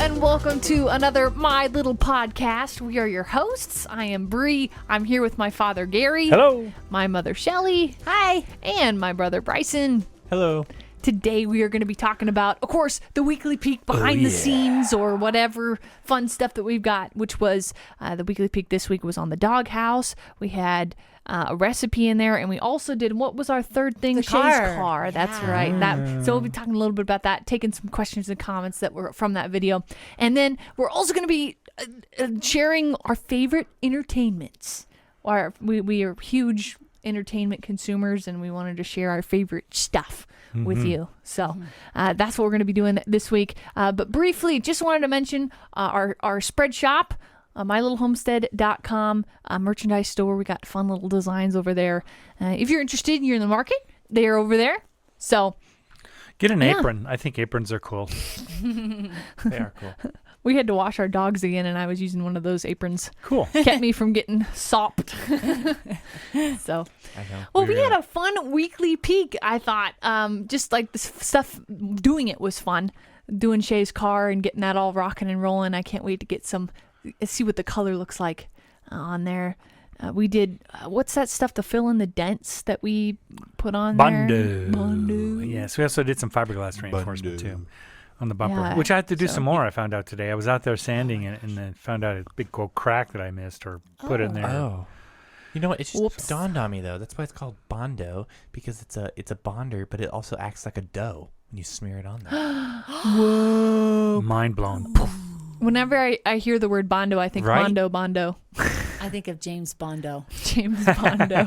and welcome to another My Little Podcast. We are your hosts. I am Bree. I'm here with my father, Gary. Hello. My mother, Shelly. Hi. And my brother, Bryson. Hello. Today we are going to be talking about, of course, the weekly peek behind the scenes or whatever fun stuff that we've got, which was the weekly peek this week was on the Doghouse. We had a recipe in there, and we also did, what was our third thing? The Shae's car. That's right. So we'll be Mm. talking a little bit about that, taking some questions and comments that were from that video. And then we're also going to be sharing our favorite entertainments. We are huge entertainment consumers, and we wanted to share our favorite stuff with you. So that's what we're going to be doing this week. But briefly, just wanted to mention our spread shop, MyLittleHomestead.com merchandise store. We got fun little designs over there. If you're interested and you're in the market, they are over there. So get an apron. I think aprons are cool. They are cool. we had to wash our dogs again, and I was using one of those aprons. Cool. Kept me from getting sopped. So, I know. well, we had a fun weekly peek, I thought. Just like the stuff, doing it was fun. Doing Shae's car and getting that all rocking and rolling. I can't wait to get see what the color looks like on there. We did, what's that stuff to fill in the dents that we put on there? Bondo. Yes, we also did some fiberglass reinforcement too on the bumper, Yeah, which I had to do some more, I found out today. I was out there sanding it and then found out a big cold crack that I missed or put in there. Oh. You know what? It just dawned on me, though. That's why it's called Bondo, because it's a bonder, but it also acts like a dough when you smear it on there. Whoa. Mind blown. Whenever I hear the word Bondo, I think Right? Bondo. I think of James Bondo. James Bondo.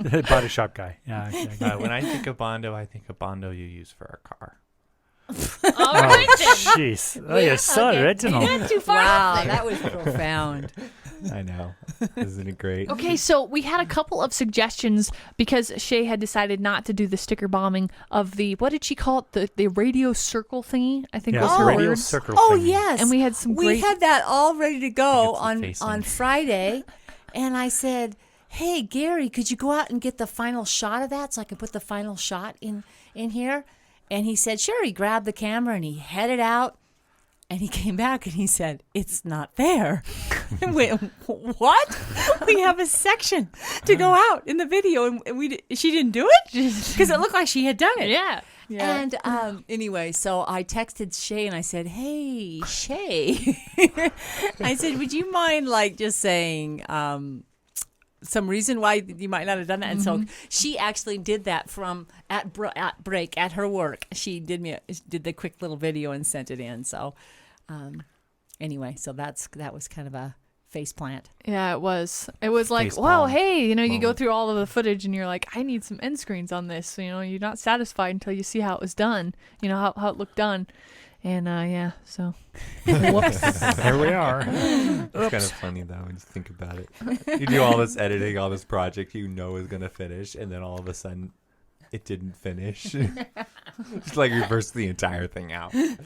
The body shop guy. Yeah. When I think of Bondo you use for a car. All right, then. Jeez. Oh, you're so original. Not too far. Wow, that was profound. I know. Isn't it great? Okay, so we had a couple of suggestions because Shae had decided not to do the sticker bombing of the, what did she call it? The radio circle thingy, I think was Yeah, her radio word. circle Oh, thing. yes. And we had some We great... had that all ready to go I get some on facing. Friday. And I said, hey, Gary, could you go out and get the final shot of that so I can put the final shot in here? And he said, sure. He grabbed the camera and he headed out. And he came back and he said, it's not there. And we went, what? We have a section to go out in the video. And she didn't do it? Because it looked like she had done it. Yeah. And anyway, so I texted Shae and I said, hey, Shae. I said, would you mind just saying some reason why you might not have done that? And so she actually did that from at break at her work. She did the quick little video and sent it in. So anyway, so that was kind of a face plant. Yeah, it was. It was like, Face wow, palm hey, you go moment. through all of the footage and you're like, I need some end screens on this. You're not satisfied until you see how it was done, how it looked done. And yeah, so whoops. Here we are. It's kind of funny, though, when you think about it. You do all this editing, all this project is going to finish, and then all of a sudden it didn't finish. Just reverse the entire thing out. Be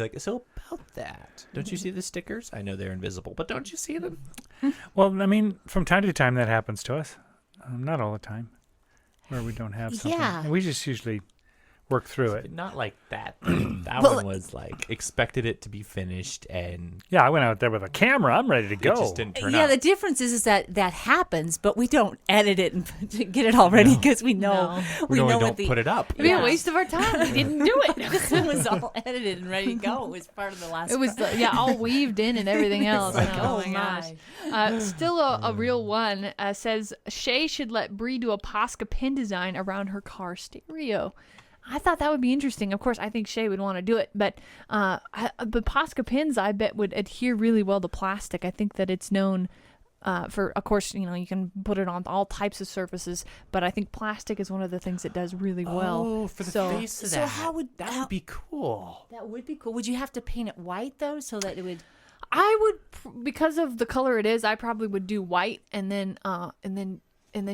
like, so about that, don't you see the stickers? I know they're invisible, but don't you see them? Well, I mean, from time to time that happens to us. Not all the time, where we don't have something. Yeah. We just usually work through it. Not like that. That one was expected it to be finished, and Yeah, I went out there with a camera. I'm ready to go. it just didn't turn Yeah, out. the difference is that happens, but we don't edit it and get it all ready because we know we know don't what the put it up. It'd be a waste of our time. We didn't do it. This one was all edited and ready to go. It was part of the last. It was all weaved in and everything else. Like, oh oh my my. gosh. Still a real one says Shae should let Bree do a Posca pin design around her car stereo. I thought that would be interesting. Of course, I think Shae would want to do it, but the Posca pins, I bet, would adhere really well to plastic. I think that it's known for, of course, you can put it on all types of surfaces, but I think plastic is one of the things that does really well. Oh, for the face of So that. how would that would be cool? That would be cool. Would you have to paint it white though, so that it would? I would, because of the color it is, I probably would do white and then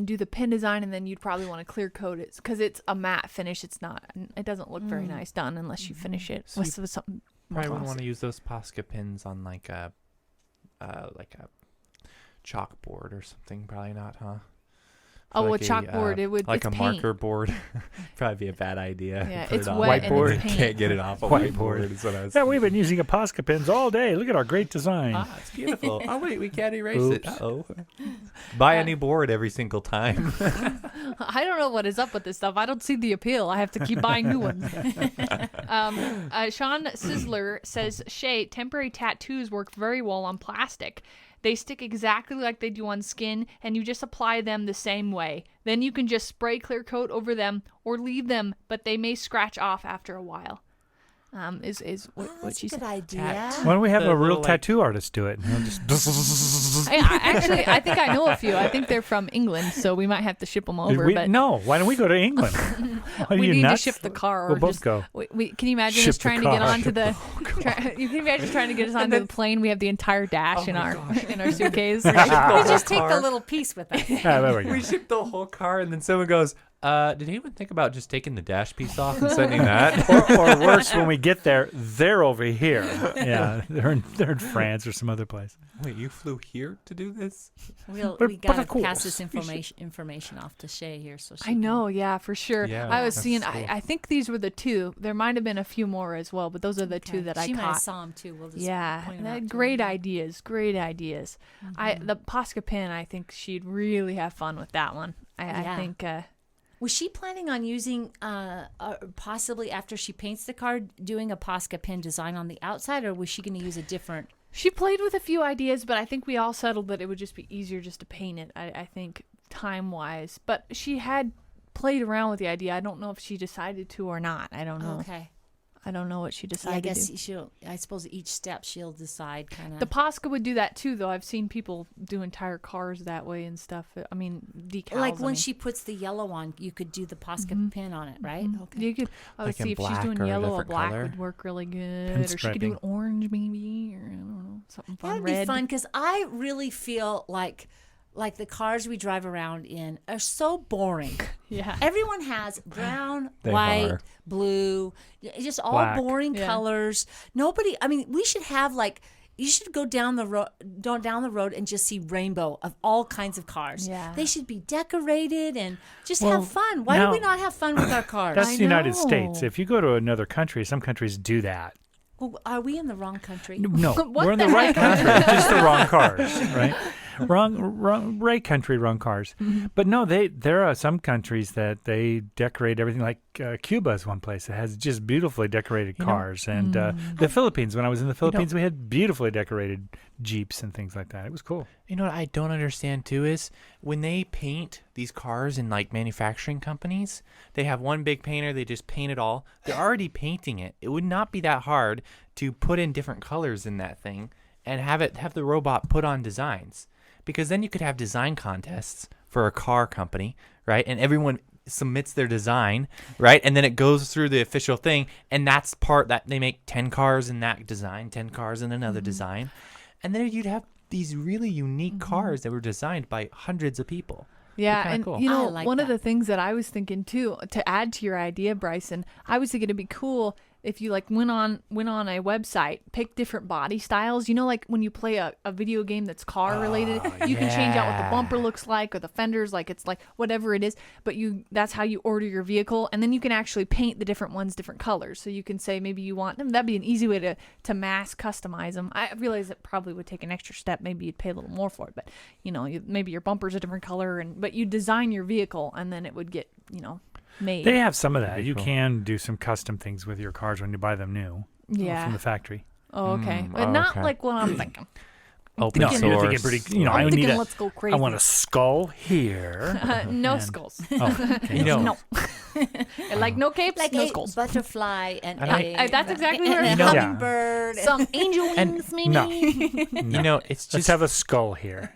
do the pin design, and then you'd probably want to clear coat it because it's a matte finish. It doesn't look very nice done unless you finish it So with something. Probably wouldn't want to use those Posca pins on a chalkboard or something. Probably not, huh? Oh, Like a chalkboard. It would like it's a paint. marker board. Probably be a bad idea. Yeah, Put it's it on wet and Whiteboard. it's paint. Can't get it off a whiteboard. Is what I was Yeah, we've been using Posca pens all day. Look at our great design. Ah, it's beautiful. Oh wait, we can't erase it. Oops. Uh-oh. Buy a new board every single time. I don't know what is up with this stuff. I don't see the appeal. I have to keep buying new ones. Sean Sizzler says, Shae, temporary tattoos work very well on plastic. They stick exactly like they do on skin, and you just apply them the same way. Then you can just spray clear coat over them or leave them, but they may scratch off after a while. Is what That's she a good said. idea. Why don't we have The a real little, like- tattoo artist do it? And he'll just Actually, I think I know a few. I think they're from England, so we might have to ship them over. but no, why don't we go to England? Why are we you need nuts? to ship the car. Or We'll both just, go. Can you imagine Ship us the trying to get car. onto the? You can imagine trying to get us onto the plane. We have the entire dash in our suitcase. We just take the little piece with us. Ah, there we go. We ship the whole car, and then someone goes, did anyone think about just taking the dash piece off and sending that? or worse, when we get there, they're over here. Yeah, they're in France or some other place. Wait, you flew here to do this? We But gotta of course. pass this information off to Shae here, so she I know, yeah, for sure. Yeah, I was that's seeing. cool. I think these were the two. There might have been a few more as well, but those are the two that I she might have caught. saw them too. We'll just Yeah, point 'em out to great her. ideas. Great ideas. The Posca pin. I think she'd really have fun with that one. I Yeah. think. Was she planning on using, possibly after she paints the card, doing a Posca pin design on the outside, or was she going to use a different? She played with a few ideas, but I think we all settled that it would just be easier just to paint it. I think time-wise, but she had played around with the idea. I don't know if she decided to or not. I don't know. Okay. I don't know what she Yeah, I decided to guess do. she'll. I suppose each step she'll decide kind of. The Posca would do that too, though. I've seen people do entire cars that way and stuff. I mean, decals. like I when mean. she puts the yellow on, you could do the Posca pin on it, right? Okay. You could. I would Like in see if she's black doing or a yellow or different black color? would work really good, or she could do an Pinstriping. orange maybe, or I don't know, something fun. That would red. be fun because I really feel like the cars we drive around in are so boring. Yeah. Everyone has brown, They white, are. blue, just all Black. boring Yeah. colors. Nobody. I mean, we should have you should go down the road and just see rainbow of all kinds of cars. Yeah. They should be decorated and just Well, have fun. Why do now- we not have fun with our cars? That's I the United know. States. If you go to another country, some countries do that. Well, are we in the wrong country? No, What we're in the the right country, just the wrong cars, right? Right country, wrong cars. But no, there are some countries that they decorate everything. Like Cuba is one place that has just beautifully decorated cars, and the Philippines. When I was in the Philippines, we had beautifully decorated Jeeps and things like that. It was cool. You know what I don't understand too is when they paint these cars in like manufacturing companies, they have one big painter, they just paint it all. They're already painting it. It would not be that hard to put in different colors in that thing and have the robot put on designs. Because then you could have design contests for a car company, right? And everyone submits their design, right? And then it goes through the official thing, and that's part that they make 10 cars in that design, 10 cars in another design. And then you'd have these really unique cars that were designed by hundreds of people. Yeah, kinda and cool. you know, I like one of that. the things that I was thinking too, to add to your idea, Bryson, I was thinking it'd be cool if you like went on a website, pick different body styles. You know, like when you play a video game that's car related, you can change out what the yeah. bumper looks like or the fenders, like it's like whatever it is. But that's how you order your vehicle, and then you can actually paint the different ones different colors. So you can say maybe you want them. That'd be an easy way to mass customize them. I realize it probably would take an extra step. Maybe you'd pay a little more for it, but you know, maybe your bumper's a different color, but you design your vehicle, and then it would get made. They have some of that. Pretty You cool. can do some custom things with your cars when you buy them new Yeah. from the factory. Oh, okay. But not okay. like what I'm thinking. Open No, source. you're thinking pretty. You know, I'm I thinking need let's go crazy. I want a skull here. No and- skulls. Oh, okay. You know, No. Like no capes, Like no a skulls. butterfly and that's exactly what and I'm a thinking. hummingbird. Some angel wings, maybe. No. you know, it's Let's just have a skull here.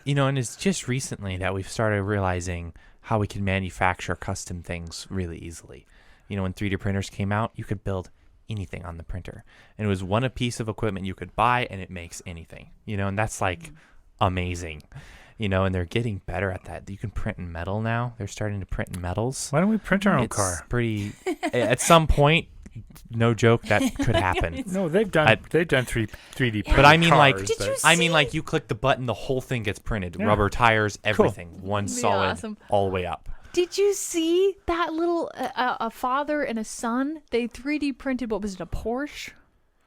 and it's just recently that we've started realizing how we can manufacture custom things really easily. You know, when 3D printers came out, you could build anything on the printer, and it was one piece of equipment you could buy, and it makes anything. You know, and that's like amazing. You know, and they're getting better at that. You can print in metal now. They're starting to print in metals. Why don't we print our own It's car? pretty. At some point, no joke, that could happen. No, they've done 3D. But I mean, like, cars, but- I mean, like, you click the button, the whole thing gets printed. Yeah. Rubber tires, everything, one Be solid, awesome. all the way up. Did you see that little a father and a son? They 3D printed, what was it, a Porsche?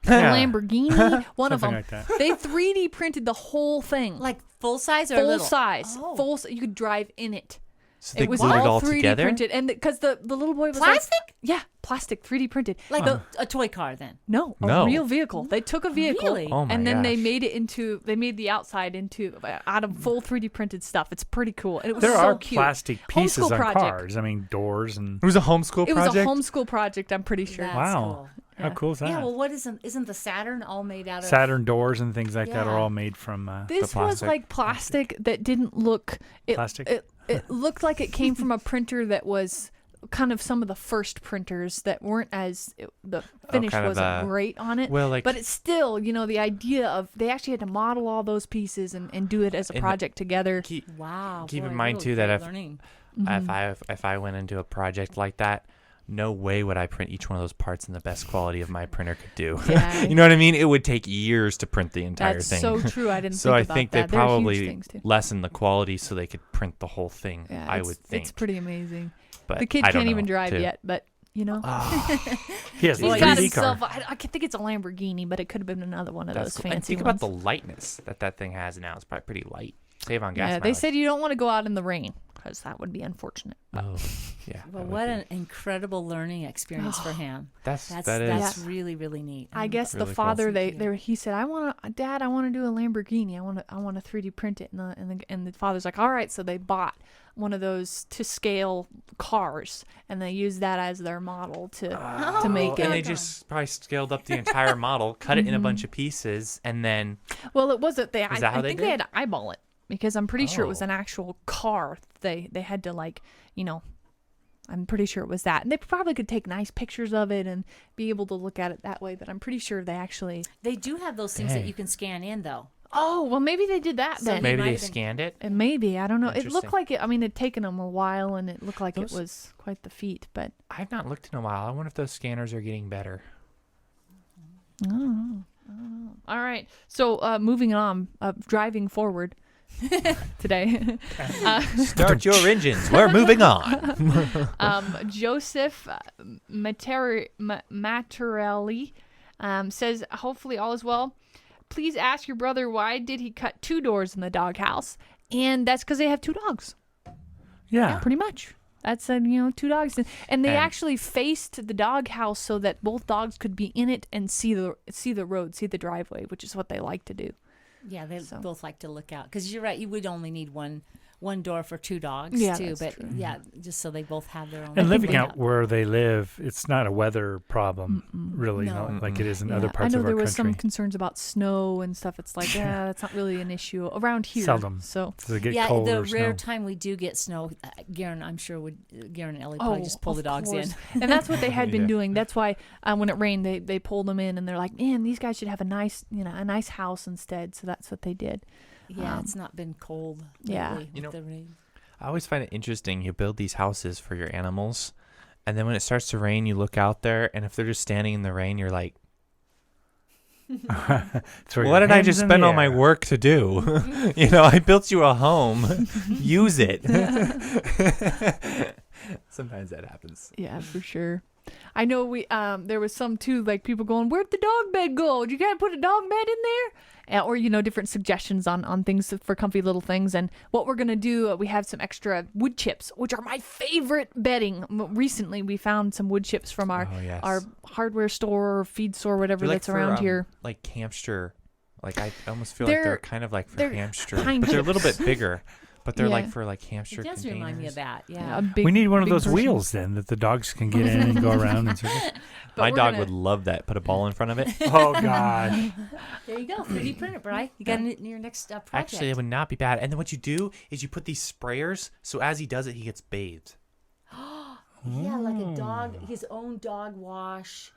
Yeah. A Lamborghini? One of Something them. like that. They 3D printed the whole thing. Like full size or full little? size. Oh. You could drive in it. So they It was glued it all all 3D together. printed. And because the little boy was Plastic? like... Yeah, plastic, 3D printed. Like a toy car then. No, a No. real vehicle. They took a vehicle Really? Oh my and then they gosh. made the outside out of full 3D printed stuff. It's pretty cool. And it was There so are cute. plastic pieces Homeschool on project. cars. I mean, doors and. It was a homeschool It was project. a homeschool project, I'm pretty sure. That's Wow. cool. How cool is that? Yeah, well, what isn't the Saturn all made out of? Saturn doors and things like that are Yeah. all made from. This was plastic. like plastic that didn't look Plastic? It looked like it came from a printer that was kind of some of the first printers that weren't the finish kind of wasn't a- great on it. well, like, but it's still, the idea of they actually had to model all those pieces and do it as a And project together. keep, Wow. Keep boy, in mind, really too, that great if- learning. if I went into a project like that, no way would I print each one of those parts in the best quality of my printer could do. Yeah. You know what I mean? It would take years to print the entire That's thing. so true. I didn't So think I about think that. they They're huge probably things, too. lessened the quality so they could print the whole thing. Yeah, I it's- would think. it's pretty amazing. But The kid I don't can't even know, drive too. yet, but He has he's a got 3D himself. car. I think it's a Lamborghini, but it could have been another one of That's those cool. And fancy think ones. about the lightness that thing has now. It's probably pretty light. Save on gas Yeah, they mileage. said you don't want to go out in the rain because that would be unfortunate. Oh, yeah. Well, that what would be- an incredible learning experience for him. That's That's that is really really neat. I guess really the cool. father Thank you. he said I want to do a Lamborghini. I want to 3D print it and the father's like, all right, so they bought one of those to scale cars and they used that as their model to make and it. they just probably scaled up the entire model, cut it in a bunch of pieces, and then Well, it wasn't they. Is that how I they think did? they had to eyeball it because I'm pretty sure it was Oh. an actual car. They had to I'm pretty sure it was that. And they probably could take nice pictures of it and be able to look at it that way, but I'm pretty sure they actually... They do have those things that Dang. you can scan in though. Oh, well, maybe they did that So then. maybe might they have been- scanned it. And maybe, I don't know. It Interesting. looked like it, it'd taken them a while and it looked like Those- it was quite the feat, but I've not looked in a while. I wonder if those scanners are getting better. I don't know. All right. So moving on, driving forward today. Start your engines. We're moving on. Joseph Materelli says, hopefully all is well. Please ask your brother why did he cut 2 doors in the doghouse? And that's because they have 2 dogs. Yeah. Pretty much. That's 2 dogs, and they And- actually faced the doghouse so that both dogs could be in it and see the road, see the driveway, which is what they like to do. Yeah, they So. both like to look out because you're right. You would only need one door for 2 dogs Yeah, too. that's But true. yeah, just so they both have their own. And think living they- out where they live, it's not a weather problem, really, No. like it is in Yeah, other parts I know of our there was some country. concerns about snow and stuff. It's like, yeah, that's not really an issue around here. Seldom. So, Does it get yeah, cold the or rare snow? time we do get snow, Garen, I'm sure Garen and Ellie probably just pull the of dogs course. in. And that's what they had been Yeah. doing. That's why when it rained, they pulled them in, and they're like, man, these guys should have a nice house instead. So that's what they did. Yeah, it's not been cold. yeah. lately You with know- the rain. I always find it interesting. You build these houses for your animals, and then when it starts to rain, you look out there, and if they're just standing in the rain, you're like, Throw your what did I hands just in spend the all my air. work to do? I built you a home. Use it. Sometimes that happens. Yeah, for sure. I know there was some too, like people going, where'd the dog bed go? You can't put a dog bed in there? Or, different suggestions on things for comfy little things. And what we're going to do, we have some extra wood chips, which are my favorite bedding. Recently, we found some wood chips from our Oh, yes. our hardware store or feed store, whatever They're like that's for, around here. Like hamster. Like I almost feel like They're- they're kind of like for they're hamster, pine but they're a little bit chips. bigger. But they're Yeah. like for like hamster It does containers. remind me of that. Yeah, Yeah. a big, We need one of big those version. wheels then that the dogs can get in and go around and circle. But My we're dog gonna- would love that. Put a ball in front of it. Oh God! There you go. 3D printer, Bri. You got it in your next project. Actually, it would not be bad. And then what you do is you put these sprayers, so as he does it, he gets bathed. Yeah, like a dog, his own dog wash,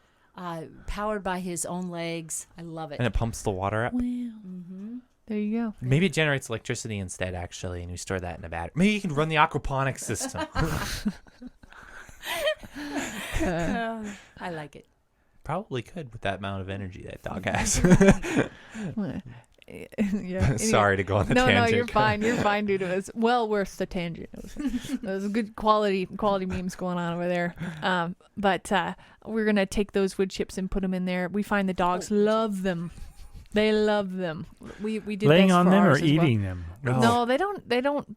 powered by his own legs. I love it. And it pumps the water up. Wow. Mm-hmm. There you go. Maybe it generates electricity instead, actually, and we store that in a battery. Maybe you can run the aquaponics system. I like it. probably could with that amount of energy that dog has. Yeah. Sorry to go on the No, tangent. you're fine. You're fine, dude. It was well worth the tangent. It was good quality memes going on over there. But we're gonna take those wood chips and put them in there. We find the dogs love them. They love them. We did Laying this on for them or ours as well. eating them? No, they don't. They don't.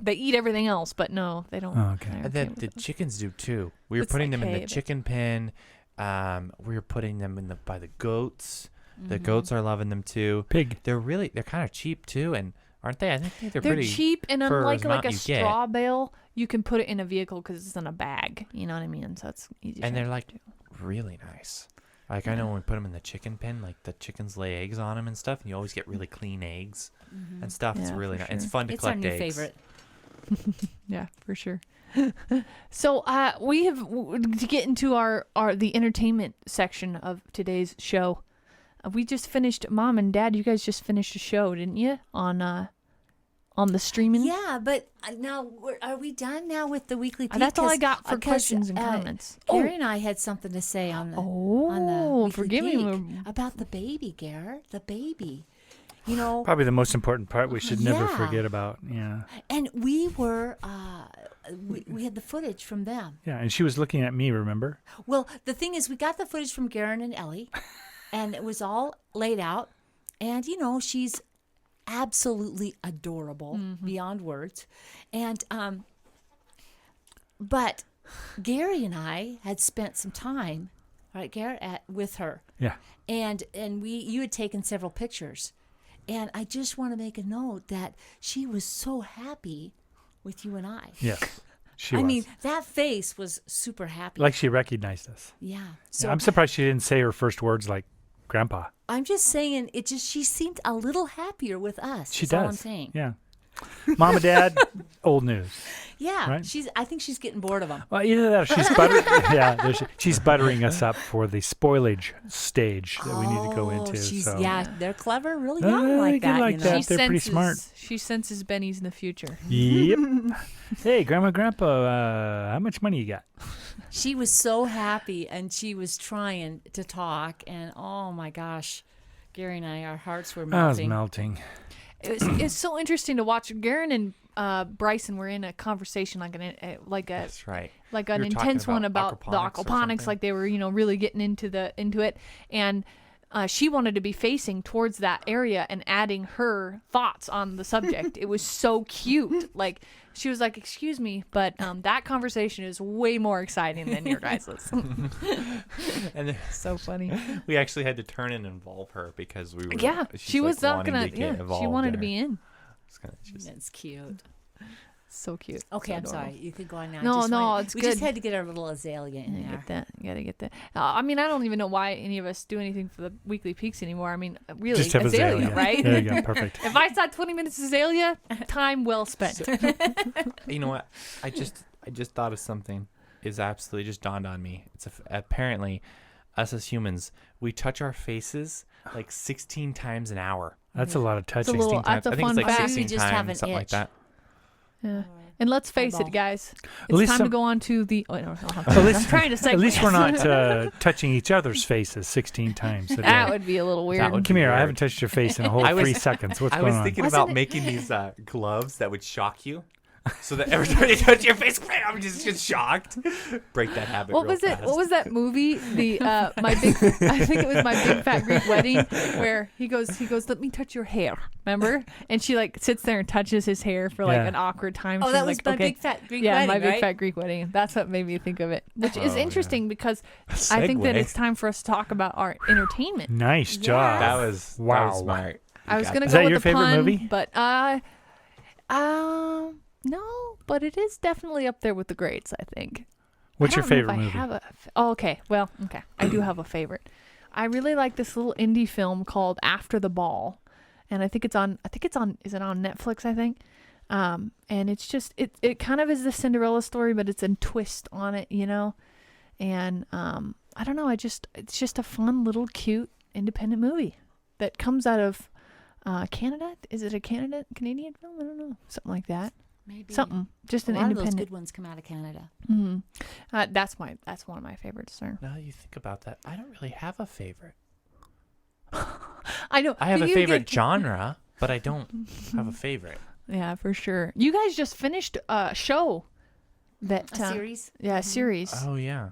They eat everything else, but no, they don't. Oh, okay. they're And okay the with it. chickens do too. We were It's putting like them in hay, the but- chicken pen. We were putting them by the goats. Mm-hmm. The goats are loving them too. Pig. They're kind of cheap too, and aren't they? I think they're They're pretty cheap, and for unlike the like amount a you get. straw bale, you can put it in a vehicle because it's in a bag. You know what I mean? So it's easy. And to they're like do. really nice. Like I know when we put them in the chicken pen, like the chickens lay eggs on them and stuff, and you always get really clean eggs and stuff. It's Yeah, really for nice. It's sure. fun to It's our collect new eggs. favorite. Yeah, for sure. So we have to get into our the entertainment section of today's show. We just finished. Mom and Dad, you guys just finished a show, didn't you? On the streaming. Yeah, but now are we done now with the weekly peek? That's all I got for 'Cause, questions and comments. Gary and I had something to say on the Oh, weekly forgive me. peek about the baby, Gare, the baby. You know, Probably the most important part we should never Yeah. forget about. Yeah. and we were we had the footage from them. Yeah. And she was looking at me, remember? Well, the thing is, we got the footage from Garen and Ellie, and it was all laid out. And you know, she's absolutely adorable beyond words. And but Gary and I had spent some time, right, Gary, with her, Yeah. and you had taken several pictures, and I just want to make a note that she was so happy with you and I. Yes. She I was. mean, that face was super happy. Like she recognized us. Yeah. Yeah, So I'm surprised she didn't say her first words like Grandpa. I'm just saying, she seemed a little happier with us. She is all does. I'm saying. Yeah. Mom and Dad, old news. Yeah. Right? I think she's getting bored of them. Well, either that or she's buttering us up for the spoilage stage that we need to go into. So. Yeah, they're clever, really Uh, young they like get that. like you know? that. They're pretty smart. She senses Benny's in the future. Yep. Hey, Grandma, Grandpa, how much money you got? She was so happy, and she was trying to talk, and oh my gosh, Gary and I, our hearts were I was melting. melting. It's so interesting to watch. Garen and Bryson were in a conversation like That's right. like an We were talking intense one about the aquaponics or aquaponics, something. like they were really getting into it, and she wanted to be facing towards that area and adding her thoughts on the subject. It was so cute. Like she was like, "Excuse me, but that conversation is way more exciting than your guys's." And So funny. we actually had to turn and involve her because we were. Yeah, she's she was like not wanting gonna. to get Yeah, she involved wanted to there. be in. It's kinda just- That's cute. So cute. Okay, So I'm adorable. sorry. You could go on now. No, it's we good. just had to get our little azalea in You there. get that. You gotta get that. I mean, I don't even know why any of us do anything for the weekly peaks anymore. I mean, really, Just have azalea, right? There you go. Perfect. If I saw 20 minutes azalea, time well spent. You know what? I just thought of something. Is absolutely just dawned on me. Apparently, us as humans, we touch our faces like 16 times an hour. That's a lot of touching. little- 16 times. that's a I think fun it's like fact. 16 We just have an times, something like itch. that. Yeah. And let's face Eyeball. it, guys. At It's least time to some- go on to the. Oh, no, At least, I'm trying to segue. At least we're not touching each other's faces 16 times a day. That would be a little weird. would- Come here. I weird. haven't touched your face in a whole I was- 3 seconds. What's I going was on? thinking Wasn't about it- making these gloves that would shock you. So that every time you touch your face, I'm just get shocked. Break that habit. What real was it? fast. What was that movie? The my big. I think it was My Big Fat Greek Wedding, where he goes. Let me touch your hair. Remember? And she like sits there and touches his hair for like Yeah. an awkward time. Oh, She's that was like, my okay. big fat Greek Yeah, wedding, My Big right? Fat Greek Wedding. That's what made me think of it, which is Oh, yeah. interesting because I think that Segue. it's time for us to talk about our entertainment. Nice job. That was Wow. smart. I was gonna Is go that with your the favorite pun, movie? but no, but it is definitely up there with the greats. I think. What's I your don't know if favorite I movie? have a okay. Well, okay. I do have a favorite. I really like this little indie film called After the Ball, and I think it's on. Is it on Netflix? I think. And it's just it kind of is the Cinderella story, but it's a twist on it, And I don't know. It's just a fun little cute independent movie that comes out of Canada. Is it a Canadian film? I don't know. Something like that. Maybe something. Just a an lot of those independent. good ones come out of Canada. Mhm. That's one of my favorites, sir. Now that you think about that, I don't really have a favorite. I know. I have but a you favorite get- genre, but I don't have a favorite. Yeah, for sure. You guys just finished a show that A series. Yeah, a series. Oh yeah.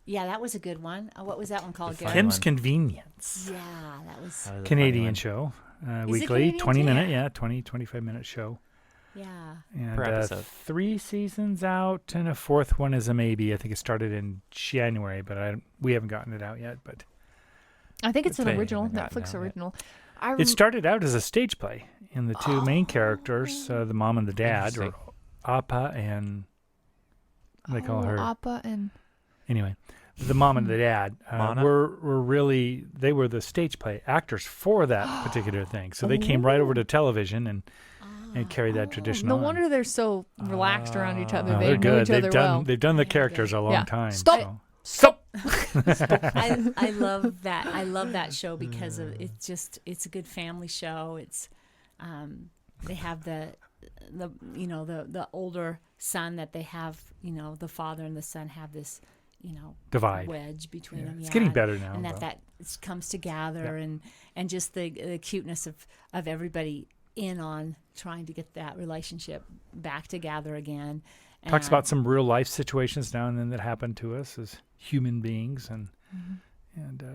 Yeah, that was a good one. What was that one called, The Gary? fun Kim's one. Convenience. Yeah, that was. That was a funny Canadian one. show. it Weekly, Canadian 20 too? minute, Yeah. 25-minute show. Yeah. And Per episode. 3 seasons out, and a 4th one is a maybe. I think it started in January, but we haven't gotten it out yet. But I think it's an They original, haven't gotten Netflix out yet. original. it started out as a stage play, and the two main characters, the mom and the dad, or Interesting. Appa and they call her. Appa and Anyway, the mom and the dad Mana? were really, they were the stage play actors for that particular thing. So they came right over to television and carried that tradition no on. wonder they're so relaxed around each other. No, They they're know good. each other They've done well. they've done the Yeah, characters a long Yeah. time. Stop. so- Stop. I love that. I love that show because of it's a good family show. It's they have the the older son that they have, the father and the son have this, Divide. wedge between Yeah. them. It's Yeah, getting better now. and though. that comes together and just the cuteness of everybody in on trying to get that relationship back together again. Talks And- about some real life situations now and then that happen to us as human beings, and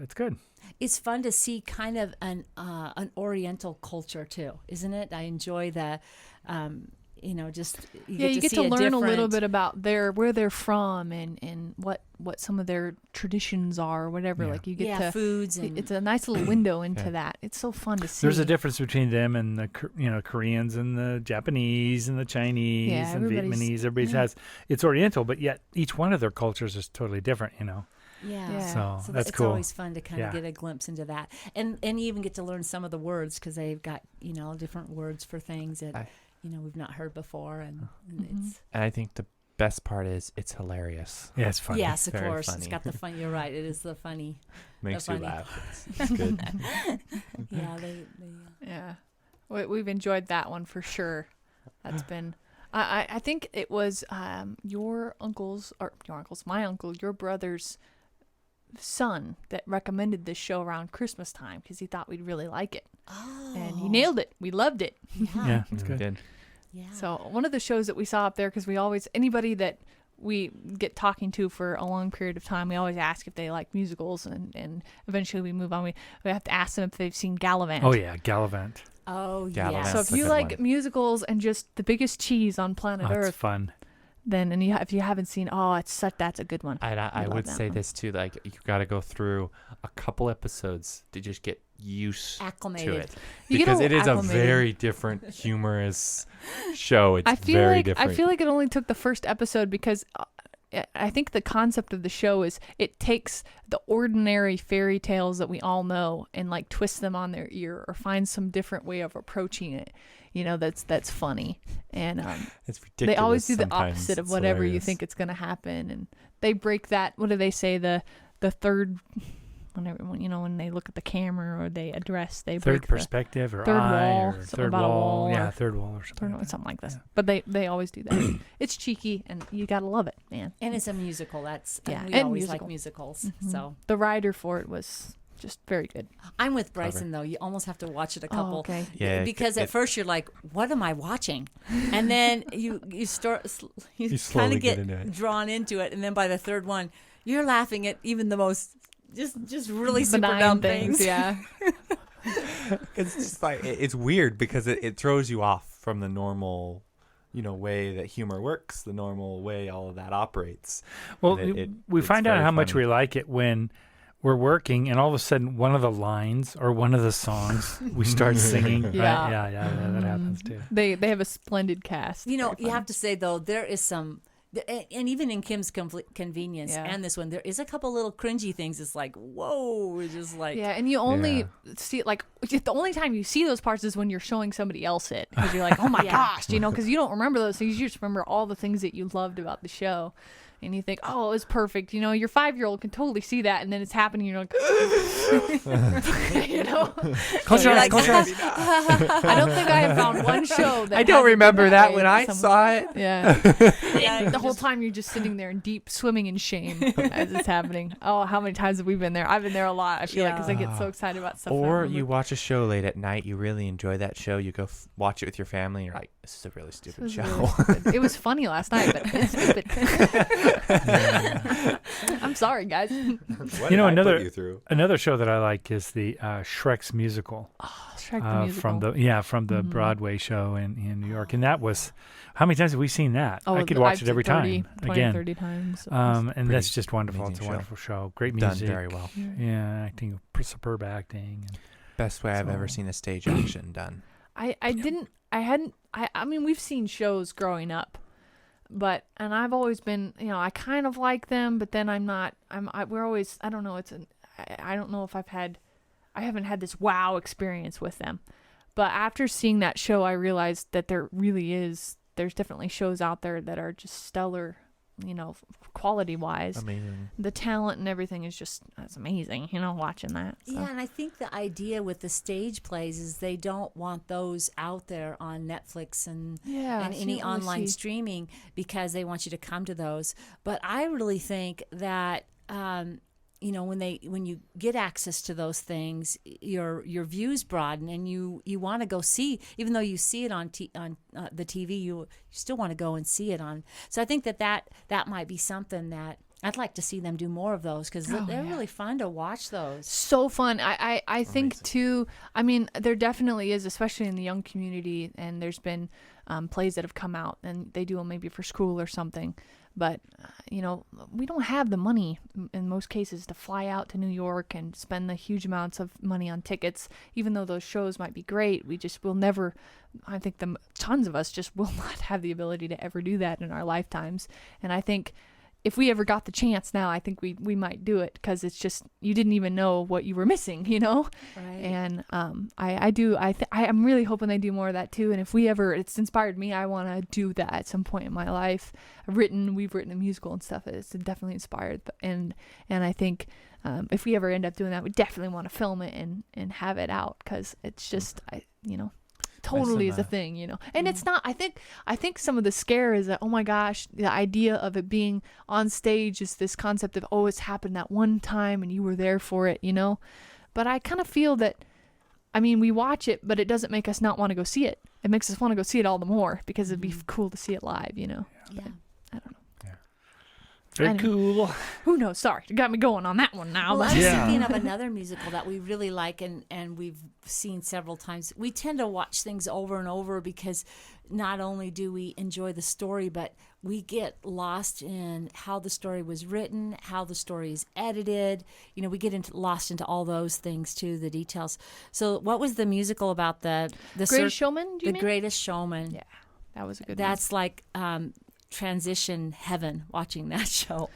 it's good. It's fun to see kind of an Oriental culture too, isn't it? I enjoy the, just you You get see to learn a little different- bit about where they're from and what some of their traditions are or whatever. Yeah. Like you get to foods and it's a nice little window into Okay. that. It's so fun to see. There's a difference between them and the Koreans and the Japanese and the Chinese Yeah, and everybody's- Vietnamese. Everybody has it's Oriental, but yet each one of their cultures is totally different. yeah. So that's it's cool. always fun to kind Yeah. of get a glimpse into that, and you even get to learn some of the words because they've got different words for things that we've not heard before, and it's And I think the best part is it's hilarious. Yeah, it's funny. yes, of Very course, it's funny. got the fun. You're right, it is the funny. Makes They're you funny. laugh. It's good. Yeah, they Yeah, we've enjoyed that one for sure. That's been. I think it was your brother's son that recommended this show around Christmas time because he thought we'd really like it, and he nailed it. We loved it. Yeah, it's Mm, good. Good. Yeah. So one of the shows that we saw up there, because we always, anybody that we get talking to for a long period of time, we always ask if they like musicals, and eventually we move on. We have to ask them if they've seen Gallivant. Oh yeah, Gallivant. Oh Gallivant. yeah. So That's if a you good like one. musicals and just the biggest cheese on planet Oh, it's Earth, fun. then if you haven't seen, that's a good one. I love would that say one. this too. Like you got to go through a couple episodes to just get used to Acclimated. it You get because a it is acclimated. a very different humorous show. It's I feel very like different. I feel like it only took the first episode because I think the concept of the show is it takes the ordinary fairy tales that we all know and like twists them on their ear or finds some different way of approaching it. That's funny, and it's ridiculous. they always do the sometimes. opposite of It's whatever you hilarious. think it's going to happen, and they break that. What do they say? The third. When they look at the camera or they address, they Third break perspective or third eye wall, or something third about a wall. wall Yeah, or- third wall or something. something like this. Yeah. But they always do that. It's cheeky, and you gotta love it, man. And it's a musical. That's Yeah, we and always musical. like musicals. Mhm. So The writer for it was just very good. I'm with Bryson though. You almost have to watch it a couple. Oh, okay. Yeah, Because at first you're like, what am I watching? And then you start you kind slowly of get get into it. drawn into it, and then by the third one, you're laughing at even the most just really super Benign dumb things, things. yeah. It's just like it's weird because it throws you off from the normal, way that humor works, the normal way all of that operates. Well, And we it's find out very how much funny. we like it when we're working, and all of a sudden, one of the lines or one of the songs we start singing. Right? Yeah. Yeah, that happens too. They have a splendid cast. You know, Very you fun. have to say though, there is some, and even in Kim's Convenience Yeah. and this one, there is a couple little cringy things. It's like, whoa, it's just like, Yeah, and you only Yeah. see like the only time you see those parts is when you're showing somebody else it because you're like, oh my Yeah. gosh, because you don't remember those things. You just remember all the things that you loved about the show, and you think, oh, it was perfect. You know, your 5-year-old can totally see that, and then it's happening. You're like, you know, Close your eyes. like, Close your eyes. I don't think I have found one show that I don't hasn't been remember that way when to I someone. saw it. Yeah. The whole time you're just sitting there in deep swimming in shame as it's happening. Oh, how many times have we been there? I've been there a lot. I feel like because I get so excited about stuff. that I Or remember. you watch a show late at night, you really enjoy that show, you go watch it with your family, and you're like, this is a really stupid This show. was really stupid. It was funny last night, but it's stupid. I'm sorry, guys. What You know, did I put another- you through? Another show that I like is the Shrek's musical. Shrek the musical. From the Broadway show in New York, and that was how many times have we seen that? Oh, I could watch I've it every 30, time 20, again. 30 times. And that's just wonderful. amazing It's a show. wonderful show. Great Done music. very well. Yeah, acting, superb acting. And Best way I've So- ever seen a stage action done. I mean, we've seen shows growing up, and I've always been, you know, I kind of like them, but then we're always, I don't know, I don't know if I haven't had this wow experience with them. But after seeing that show, I realized that there's definitely shows out there that are just stellar, you know, quality wise. Amazing. The talent and everything is that's amazing, you know, watching that. So. Yeah, and I think the idea with the stage plays is they don't want those out there on Netflix and Yeah, and so any you don't really online see- streaming because they want you to come to those. But I really think that you know, when you get access to those things, your views broaden, and you want to go see, even though you see it on the TV, you still want to go and see it on. So I think that might be something that I'd like to see them do more of those because they're really fun to watch those. So fun. I think too, I mean, there definitely is, especially in the young community, and there's been plays that have come out and they do them maybe for school or something. But, you know, we don't have the money in most cases to fly out to New York and spend the huge amounts of money on tickets. Even though those shows might be great, we just will never, I think tons of us just will not have the ability to ever do that in our lifetimes. And I think if we ever got the chance now, I think we might do it because it's just, you didn't even know what you were missing, you know? Right. And I'm really hoping they do more of that too. And if it's inspired me, I want to do that at some point in my life. We've written a musical and stuff. It's definitely inspired. And I think if we ever end up doing that, we definitely want to film it and have it out because it's just, totally is a thing, you know. And it's not, I think some of the scare is that, oh my gosh, the idea of it being on stage is this concept of, oh, it's happened that one time and you were there for it, you know. But I kind of feel that, I mean, we watch it, but it doesn't make us not want to go see it. It makes us want to go see it all the more because it'd be cool to see it live, you know. Yeah. I don't know. very I know. cool. Who knows? Sorry, you got me going on that one now. Well, but I was Yeah. thinking of another musical that we really like and we've seen several times. We tend to watch things over and over because not only do we enjoy the story, but we get lost in how the story was written, how the story is edited. You know, we get lost into all those things too, the details. So, what was the musical about the Greatest Showman? Do you The mean? Greatest Showman. Yeah, that was a good. That's like transition heaven watching that show.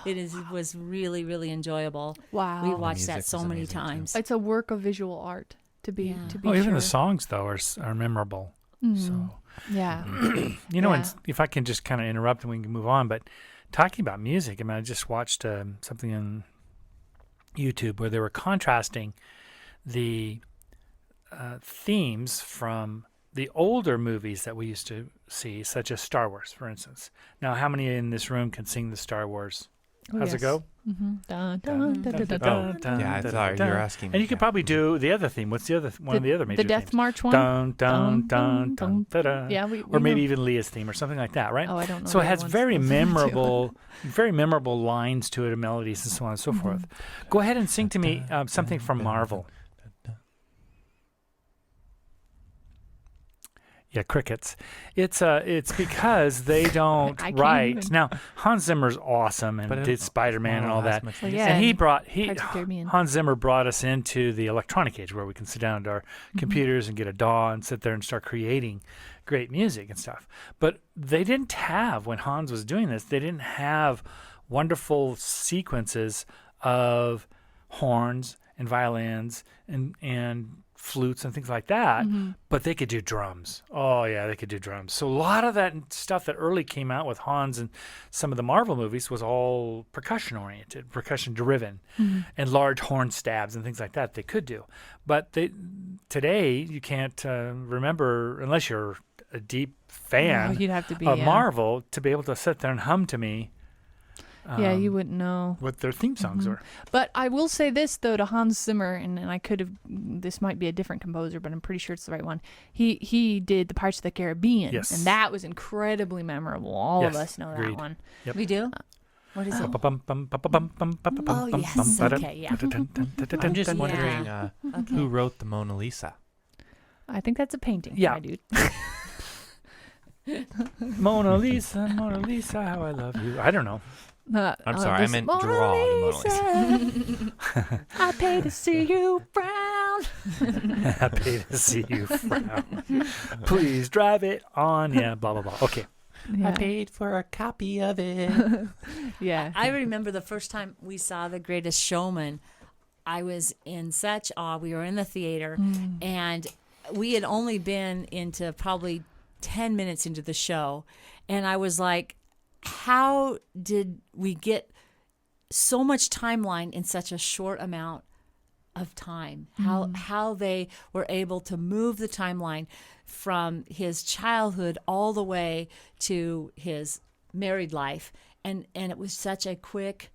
It was really, really enjoyable. one. Wow. We watched that music so was many amazing, too. times. It's a work of visual art to be Yeah. to be Oh, sure. even the songs though are memorable. So Yeah. you know, Yeah. and if I can just kind of interrupt and we can move on, but talking about music, I mean, I just watched something on YouTube where they were contrasting the themes from the older movies that we used to see, such as Star Wars, for instance. Now, how many in this room can sing the Star Wars? Oh, How's it yes. go? Dun, dun, Dun, dun, dun, dun, dun, dun. dun, Yeah, I dun, thought dun. you were asking. And you could probably do the other theme. What's the other one of the other major The Death themes? March one. Dun, dun, dun, dun, dun, dun. Yeah, we Or maybe know. even Leah's theme or something like that, right? Oh, I don't know. So it the has other ones. very Those are the two. very memorable lines to it, and melodies, and so on and so forth. Go ahead and sing to me something from Marvel. Yeah, crickets. It's because they don't I can't write. even. Now Hans Zimmer's awesome and did Spider-Man and all that. Well, yeah. And and Pirates of the Caribbean. Hans Zimmer brought us into the electronic age where we can sit down at our computers and get a DAW and sit there and start creating great music and stuff. But they didn't have, when Hans was doing this, they didn't have wonderful sequences of horns and violins and flutes and things like that, but they could do drums. Oh yeah, they could do drums. So a lot of that stuff that early came out with Hans and some of the Marvel movies was all percussion oriented, percussion driven, and large horn stabs and things like that they could do. But today you can't remember, unless you're a deep fan you'd have to be of Marvel, to be able to sit there and hum to me. You wouldn't know what their theme songs were. But I will say this, though, to Hans Zimmer, and I could have, this might be a different composer, but I'm pretty sure it's the right one. He did the Pirates of the Caribbean, Yes. and that was incredibly memorable. All of Yes, us know agreed. that one. Yep. We do? What is it? Oh yes. Okay, yeah. I'm just Yeah. wondering Okay. who wrote the Mona Lisa. I think that's a painting. Yeah. my dude. Mona Lisa, how I love you. I don't know. I'm sorry, I meant draw the Mona Lisa. I pay to see you frown. Happy to see you frown. Please drive it on. Yeah, blah, blah, blah. Okay. Yeah. I paid for a copy of it. Yeah. I remember the first time we saw The Greatest Showman, I was in such awe. We were in the theater, and we had only been into probably 10 minutes into the show, and I was like, how did we get so much timeline in such a short amount of time? How they were able to move the timeline from his childhood all the way to his married life, and it was such a quick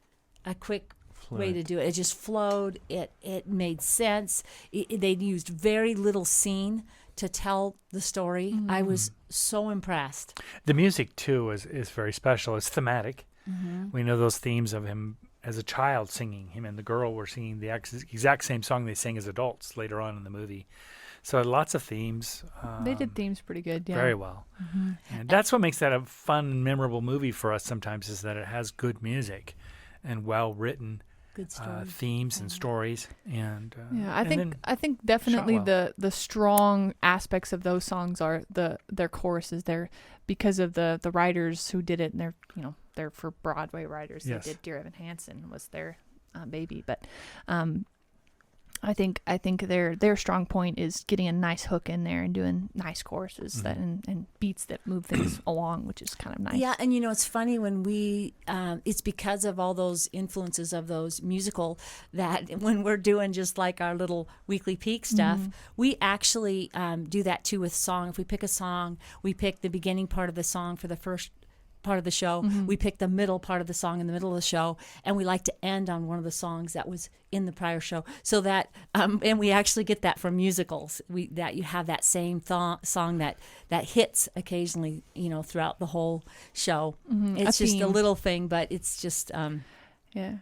way to do it. It just flowed. It made sense. They used very little scene to tell the story. I was so impressed. The music, too, is very special. It's thematic. We know those themes of him as a child singing. Him and the girl were singing the exact same song they sang as adults later on in the movie. So lots of themes. They did themes pretty good. Yeah. Very well. And that's what makes that a fun, memorable movie for us sometimes, is that it has good music and well-written Good story. themes and stories. And Yeah, and I think definitely well. the strong aspects of those songs are their choruses. They're because of the writers who did it, and they're for Broadway writers. Yes. They did Dear Evan Hansen was their baby, but I think their strong point is getting a nice hook in there and doing nice choruses that and beats that move things along, which is kind of nice. Yeah, and it's funny when we, it's because of all those influences of those musical that when we're doing just like our little weekly peak stuff, we actually do that too with song. If we pick a song, we pick the beginning part of the song for the first part of the show. We pick the middle part of the song in the middle of the show, and we like to end on one of the songs that was in the prior show, so that and we actually get that from musicals, that you have that same song that hits occasionally throughout the whole show. It's just a theme. little thing, but it's just Yeah.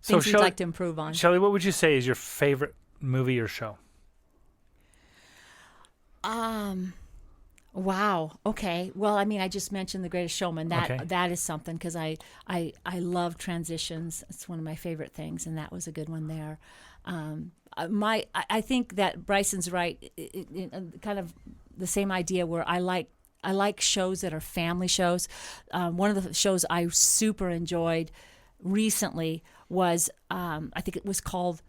so things we'd like to improve on. Shelley, what would you say is your favorite movie or show? Wow. Okay. Well, I mean, I just mentioned The Greatest Showman. Okay. That is something, because I love transitions. It's one of my favorite things, and that was a good one there. I think that Bryson's right. Kind of the same idea where I like shows that are family shows. One of the shows I super enjoyed recently was I think it was called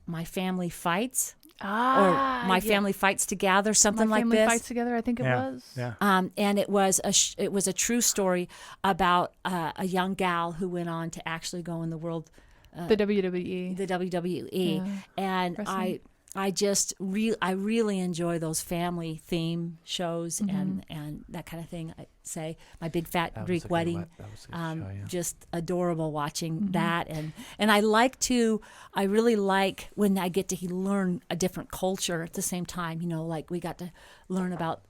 My Family Fights. Or My Family Fights Together, something My like Family this. Fights Together, I think it was. Yeah. And it was a true story about a young gal who went on to actually go in the world, The WWE. the WWE, Yeah. and Wrestling. I just really enjoy those family theme shows and that kind of thing. I say My Big Fat That was Greek a good Wedding. one. That was a good show, yeah. Just adorable watching that, and I really like when I get to learn a different culture at the same time. Like we got to learn about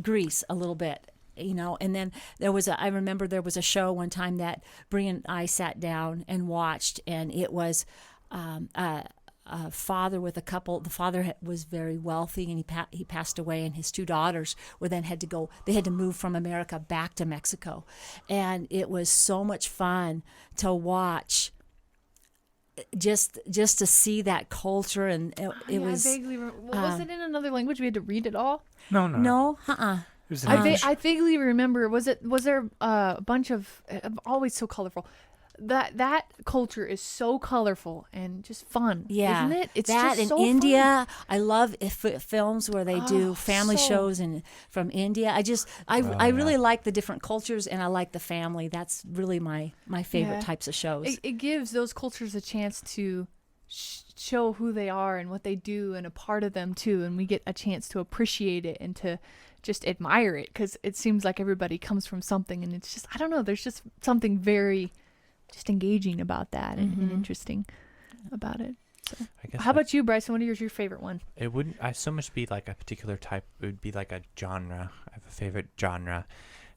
Greece a little bit. And then I remember there was a show one time that Bree and I sat down and watched, and it was a father with a couple. The father was very wealthy, and he passed away, and his two daughters had to move from America back to Mexico, and it was so much fun to watch. Just to see that culture, and it was. I vaguely was it in another language? We had to read it all. No. No, It was in I English. vaguely remember. Was there a bunch of always so colorful? that culture is so colorful and just fun, Yeah, isn't it? It's that just in so India. I love films where they do family so- shows and from India. I really like the different cultures, and I like the family. That's really my favorite Yeah. types of shows. It gives those cultures a chance to show who they are and what they do and a part of them too, and we get a chance to appreciate it and to just admire it, because it seems like everybody comes from something, and it's just, I don't know, there's just something very just engaging about that and interesting about it. So I guess how about you, Bryson? What is your favorite one? it wouldn't so much be like a particular type. It would be like a genre. I have a favorite genre.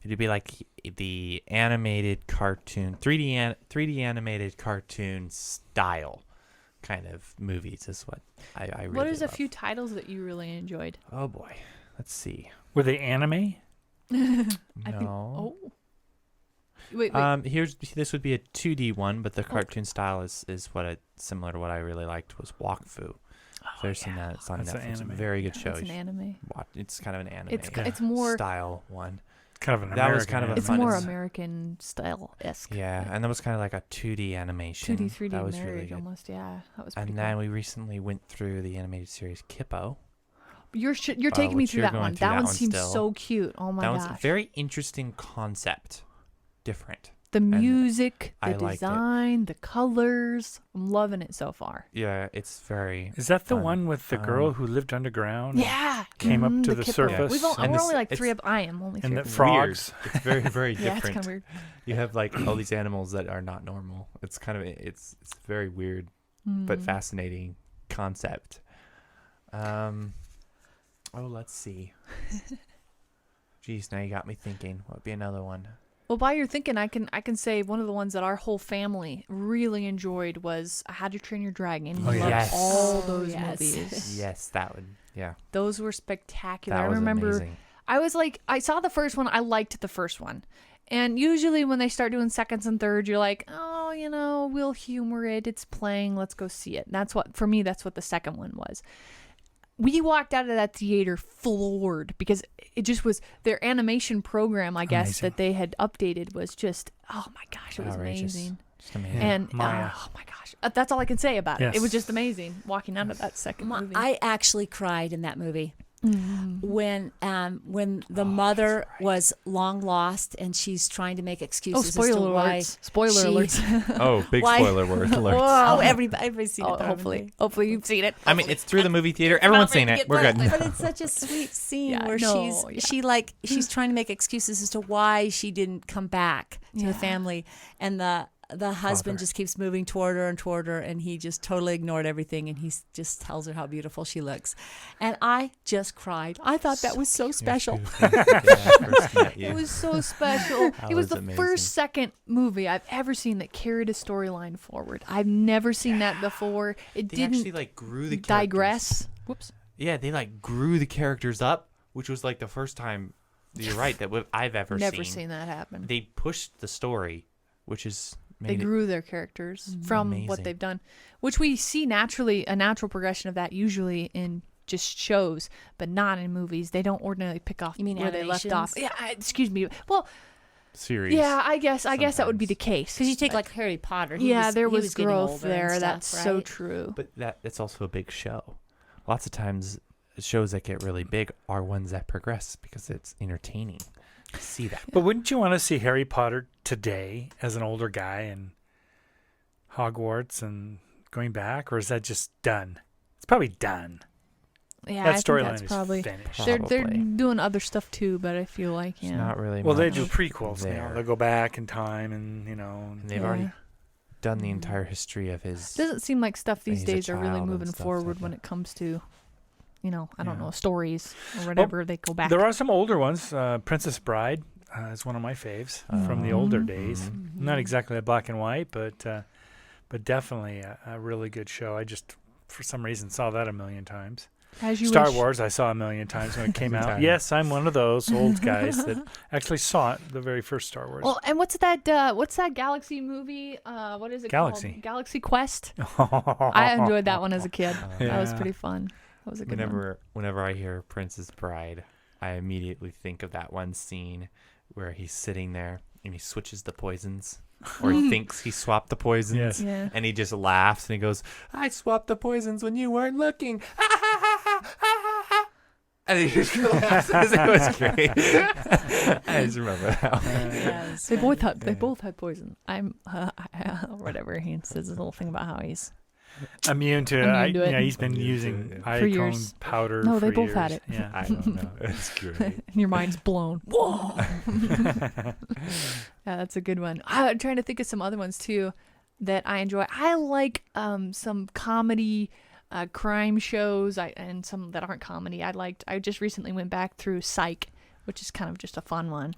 It'd be like the animated cartoon, 3D animated cartoon style kind of movies is what I really What is a love. few titles that you really enjoyed? Oh boy, let's see. Were they anime? I think. No. Oh, wait. This would be a 2D one, but the cartoon style is similar to what I really liked was Wakfu. If you've seen that, it's on That's an Netflix. anime. Very good show. It's an anime. It's kind of an anime. It's more. style one. Kind of an That American was kind of a anime. It's fun- more it's- American style esque. Yeah, and that was kind of like a 2D animation. 2D, 3D that was marriage really good. almost. Yeah, that was pretty And then we recently went through the animated series Kippo. You're taking me which through you're that going one. through That that one one seems still. so cute. Oh my That gosh. was a very interesting concept. Different. The music, I the liked it. design, the colors. I'm loving it so far. Yeah, it's very. Is that the fun. one with the girl who lived underground? and Yeah. Came up to the Kippo. surface. And We're this- only like it's- three of. I am only And three. the of them. frogs. Weird. It's very, very Yeah, it's different. kind of weird. You have like all these animals that are not normal. It's kind of it's very weird but fascinating concept. Let's see. Geez, now you got me thinking. What would be another one? Well, while you're thinking, I can say one of the ones that our whole family really enjoyed was How to Train Your Dragon. Oh, We yeah. loved Yes. all Oh, those yes. movies. Yes, that would. Yeah, Those were spectacular. that I was remember amazing. I was like, I saw the first one. I liked the first one. And usually when they start doing seconds and thirds, you're like, oh, we'll humor it. It's playing. Let's go see it. And that's what, for me, that's what the second one was. We walked out of that theater floored because it just was their animation program, I guess, Amazing. that they had updated was just, oh my gosh, it was Outrageous. amazing. Just amazing. And Maya. oh my gosh, that's all I can say about it. It Yes. was just amazing walking out of that second movie. I actually cried in that movie. When the mother was long lost and she's trying to make excuses as to spoiler why alerts! Spoiler she- alerts! Oh, big Why- spoiler word alert. Oh, everybody's seen it. Oh, hopefully you've seen it. I mean, it's through the movie theater. Everyone's seen it. We're good. But it's such a sweet scene Yeah, where no, she's trying to make excuses as to why she didn't come back to Yeah. the family, and the husband Father. just keeps moving toward her, and he just totally ignored everything, and he just tells her how beautiful she looks, and I just cried. I thought that was so special. It was so special. That It was was the amazing. first second movie I've ever seen that carried a storyline forward. I've never seen that before. It They didn't actually like grew the characters. digress. Whoops. Yeah, they like grew the characters up, which was like the first time. You're right that I've ever Never seen that happen. They pushed the story, which is They made it- grew their characters from what Amazing. they've done, which we see naturally, a natural progression of that usually in just shows, but not in movies. They don't ordinarily pick off You mean where they left off. animations? Yeah, excuse me. Well, series. yeah, I guess that would be the case. Because you take like Harry Potter. there he was getting growth older and there. stuff, That's so right? true. But it's also a big show. Lots of times, shows that get really big are ones that progress because it's entertaining to see that. But wouldn't you want to see Harry Potter today as an older guy and Hogwarts and going back, or is that just done? It's probably done. Yeah, That I think storyline that's is probably. finished. They're Probably. doing other stuff too, but I feel like It's yeah. not really. Well, they much do prequels now. there. They'll go back in time and And they've Yeah. already done the entire history of his. Doesn't seem like stuff these He's a days are really child and moving stuff forward like when that. it comes to, I don't Yeah. know, stories or whatever they go back. There are some older ones. Princess Bride is one of my faves from the older days. Not exactly a black and white, but definitely a really good show. I just, for some reason, saw that a million times. As you Star wish. Wars, I saw a million times when it came Every out. time. Yes, I'm one of those old guys that actually saw it, the very first Star Wars. Well, and what's that Galaxy movie? What is it Galaxy. called? Galaxy Quest. I enjoyed that one as a kid. That was Yeah. pretty fun. That was a good one. Whenever I hear Princess Bride, I immediately think of that one scene where he's sitting there and he switches the poisons, or he thinks he swapped the poisons, Yes. Yeah. and he just laughs and he goes, "I swapped the poisons when you weren't looking." And he just laughs. It was great. I just remember that one. Yes. They both had poison. I'm whatever. He says this little thing about how he's Immune to Immune to it. Yeah, he's been Immune to using it. For iodine years. powder. No, they for both had years. it. Yeah. I don't know. It's great. and your mind's blown. Whoa. Yeah, that's a good one. I'm trying to think of some other ones too that I enjoy. I like some comedy crime shows and some that aren't comedy. I just recently went back through Psych, which is kind of just a fun one,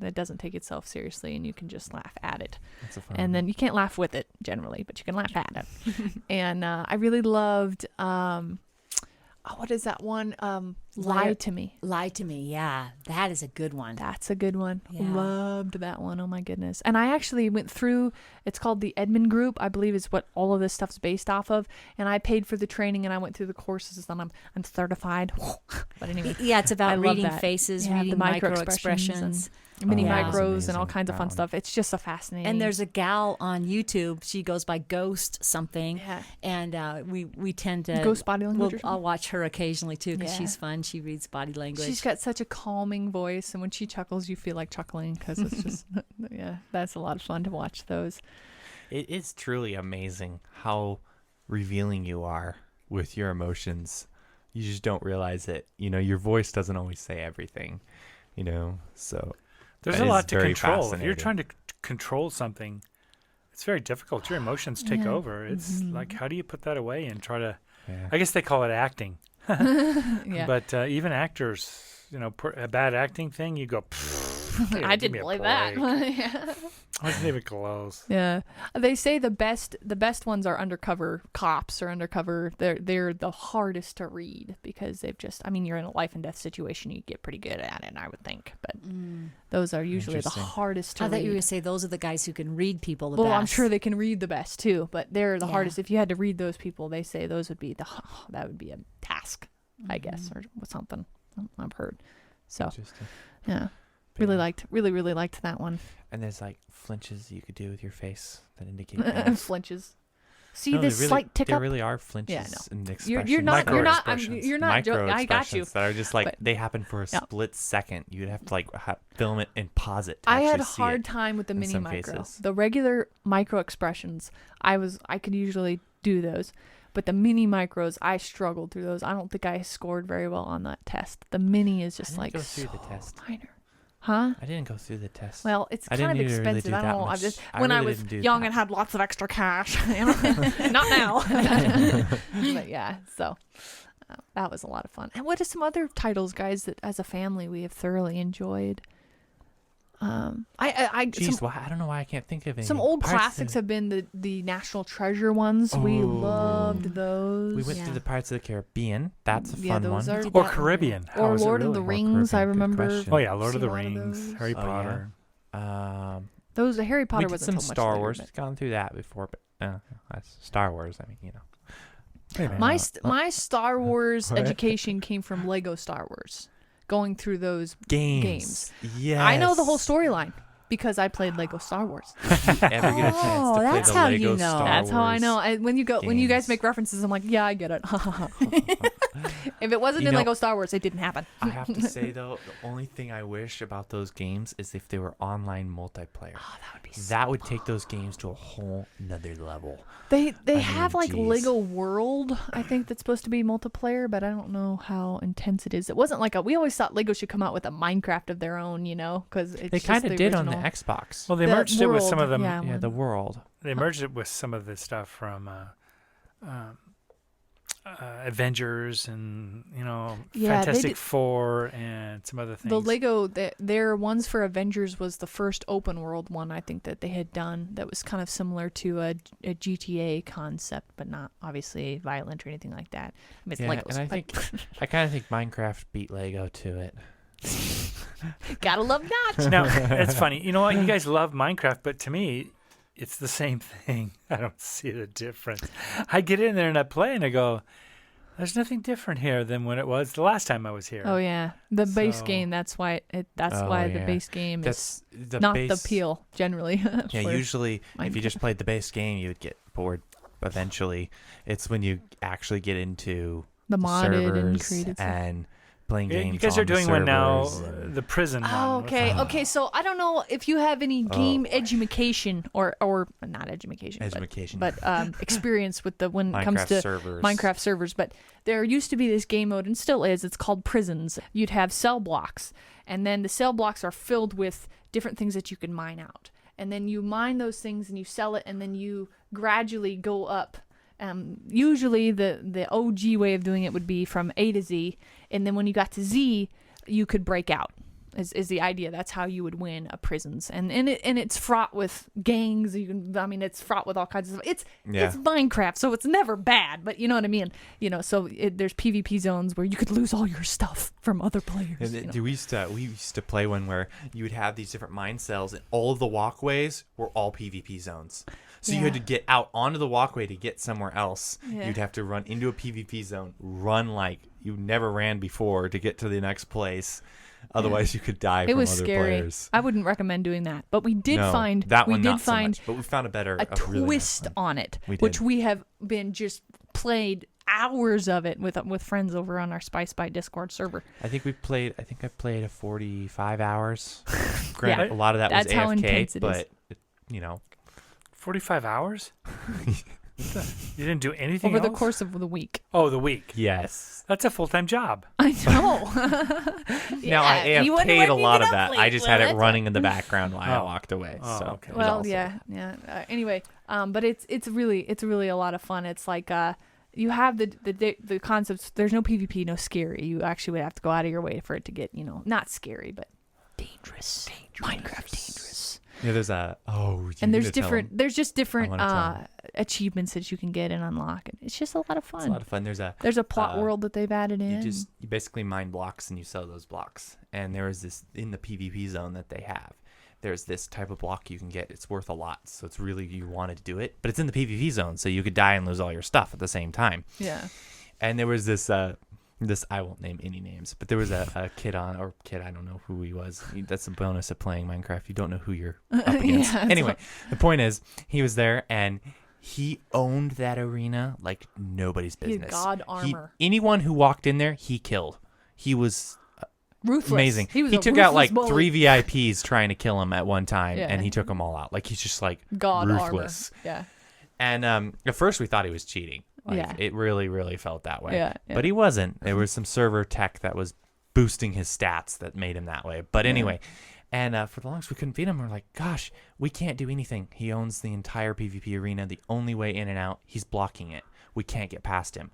that doesn't take itself seriously and you can just laugh at it. That's a fun And then you can't laugh with it generally, but you can laugh at it. And I really loved what is that one? Lie to Me. Lie to Me. Yeah, that is a good one. That's a good one. Yeah. Loved that one. Oh my goodness. And I actually went through, it's called the Edmund Group, I believe is what all of this stuff's based off of. And I paid for the training and I went through the courses and I'm certified. But anyway. Yeah, it's I about love reading that. faces, Yeah, the reading micro micro expressions expressions. Mini Yeah. micros and all Amazing. kinds of fun That stuff. It's just a fascinating. And there's a gal on YouTube. She goes by Ghost something, yeah. and we tend to Ghost body language. or something? I'll watch her occasionally too because Yeah. she's fun. She reads body language. She's got such a calming voice, and when she chuckles, you feel like chuckling because it's just, yeah, that's a lot of fun to watch those. It is truly amazing how revealing you are with your emotions. You just don't realize it. Your voice doesn't always say everything, so There's that a is lot to very control. If you're fascinating. trying to control something, it's very difficult. Your emotions take Yeah. over. It's Mhm. like, how do you put that away and try to? Yeah. I guess they call it acting. Yeah. But even actors, a bad acting thing, you go. I didn't believe that. Yeah. Wasn't even close. Yeah, they say the best ones are undercover cops or undercover. They're the hardest to read because they've just. I mean, you're in a life and death situation. You get pretty good at it, I would think. But those are usually the Interesting. hardest to I thought read. you were going to say those are the guys who can read people the Well, best. I'm sure they can read the best too, but they're the Yeah. hardest. If you had to read those people, they say those would be that would be a task, I guess, or something. I've heard. So Interesting. yeah, But really yeah. really liked that one. And there's like flinches you could do with your face that indicate that. Flinches. See No, this there really, slight tick there up. really are flinches Yeah, I know. and You're expressions. not Micro-expressions. you're not joking. I got you. Micro-expressions that are just like But- they happen for a Yeah. split second. You'd have to like film it and pause it. To I had a actually see hard it. time with the in mini some micro. cases. The regular micro expressions, I could usually do those, but the mini micros, I struggled through those. I don't think I scored very well on that test. The mini is just didn't like go through so the test. minor, huh? I didn't go through the test. Well, it's I kind of didn't need to really expensive. do I that don't know. much. I when I really was didn't do young that. and had lots of extra cash, not now. But yeah, so that was a lot of fun. And what are some other titles, guys, that as a family we have thoroughly enjoyed? Jeez, I don't know why I can't think of any. Some old Pirates classics of have been the National Treasure ones. We Oh. loved those. We went Yeah. through the Pirates of the Caribbean. That's a Yeah, fun those one. are- Or that- Caribbean. How or is it Lord of the really? Rings. I Caribbean, good remember. question. Oh yeah, Lord of See the a lot of Rings, those. Harry Oh, yeah. Potter. Those Harry Potter we did wasn't some so much Star later, Wars. but- Gone through that before, but that's Star Wars. I mean, Hey, man. My Star Wars What? education came from Lego Star Wars. Going through those games. Yes. I know the whole storyline because I played Lego Star Wars. If you ever get a chance Oh, to play that's the how Lego you know. Star That's how I Wars know. When you guys games. make references, I'm like, yeah, I get it. If it wasn't You in know- Lego Star Wars, it didn't happen. I have to say though, the only thing I wish about those games is if they were online multiplayer. Oh, that would be. That would take those games to a whole nother level. They I have mean, like geez. Lego World, I think that's supposed to be multiplayer, but I don't know how intense it is. It wasn't like we always thought Lego should come out with a Minecraft of their own, because it's They just kind of the did on the original. Xbox. Well, they The merged it with some of world, them. yeah. Yeah, the world. They merged it with some of the stuff from Avengers and Yeah, they Fantastic did- Four and some other things. The Lego, their ones for Avengers was the first open world one I think that they had done that was kind of similar to a GTA concept, but not obviously violent or anything like that. I mean, it's Yeah, Legos. and I but- think I kind of think Minecraft beat Lego to it. gotta love Notch. Now, it's funny. You know what? You guys love Minecraft, but to me, it's the same thing. I don't see the difference. I get in there and I play and I go, There's nothing different here than when it was the last time I was here. Oh yeah, the base So- game. That's why. That's Oh, why the yeah. base game That's is the not base, the appeal generally. Yeah, for usually if you Minecraft. just played the base game, you would get bored. Eventually, it's when you actually get into the modded and servers created stuff. and playing Yeah, games. you guys are on the doing one now, servers. the prison one. Oh, What's okay. that? Okay, so I don't know if you have any game boy. education or not education, Education. but experience with the when it comes Minecraft to servers. Minecraft servers. But there used to be this game mode, and still is. It's called prisons. You'd have cell blocks, and then the cell blocks are filled with different things that you can mine out, and then you mine those things and you sell it, and then you gradually go up. Usually the OG way of doing it would be from A to Z, and then when you got to Z, you could break out. Is the idea. That's how you would win a prisons, and it's fraught with gangs. It's fraught with all kinds of stuff. It's Minecraft, so it's never bad. But you know what I mean. So there's PvP zones where you could lose all your stuff from other players. And we used to play one where you would have these different mine cells, and all of the walkways were all PvP zones. So you had to get out onto the walkway to get somewhere else. Yeah. You'd have to run into a PvP zone, run like you never ran before to get to the next place. Otherwise, you could die It from was other scary. players. I wouldn't recommend doing that. But we did No, find that we one did not so find much, but we found a better, a really nice twist one. on it, We did. which we have been just played hours of it with friends over on our Spice by Discord server. I think I played 45 hours. Granted, Yeah. a lot of that was That's how AFK, intense it is. but you know, 45 hours? You didn't do anything Over the else? course of the week. Oh, the week. yes. That's a full-time job. I know. Now I you wouldn't AFK'd a let me lot get of up that. late, I just well, had it that's running in the background while I Oh. walked away. Oh, So okay. it was Well, also- yeah. Anyway, but it's really a lot of fun. It's like you have the concepts. There's no PvP, no scary. You actually would have to go out of your way for it to get not scary, but dangerous. Minecraft dangerous. Yeah, there's a And there's just different wanna tell 'em. achievements that you can get and unlock. And it's just a lot of fun. It's a lot of fun. There's a plot world that they've added in. You basically mine blocks and you sell those blocks. And there is this in the PvP zone that they have. There's this type of block you can get. It's worth a lot, so it's really you wanted to do it. But it's in the PvP zone, so you could die and lose all your stuff at the same time. Yeah. And there was this I won't name any names, but there was a kid I don't know who he was. That's the bonus of playing Minecraft. You don't know who you're up against. Yeah, Anyway, the point is, he was there and he owned that arena like nobody's He had business. god armor. Anyone who walked in there, he killed. He was Ruthless. amazing. He was He a took out ruthless like bully. 3 VIPs trying to kill him at one time, Yeah. and he took them all out. Like he's just like god ruthless. armor. Yeah. And at first we thought he was cheating. Like, Yeah. It really, really felt that way. Yeah. But he wasn't. There was some server tech that was boosting his stats that made him that way. But anyway, and for the longest we couldn't beat him. We're like, gosh, we can't do anything. He owns the entire PvP arena. The only way in and out, he's blocking it. We can't get past him.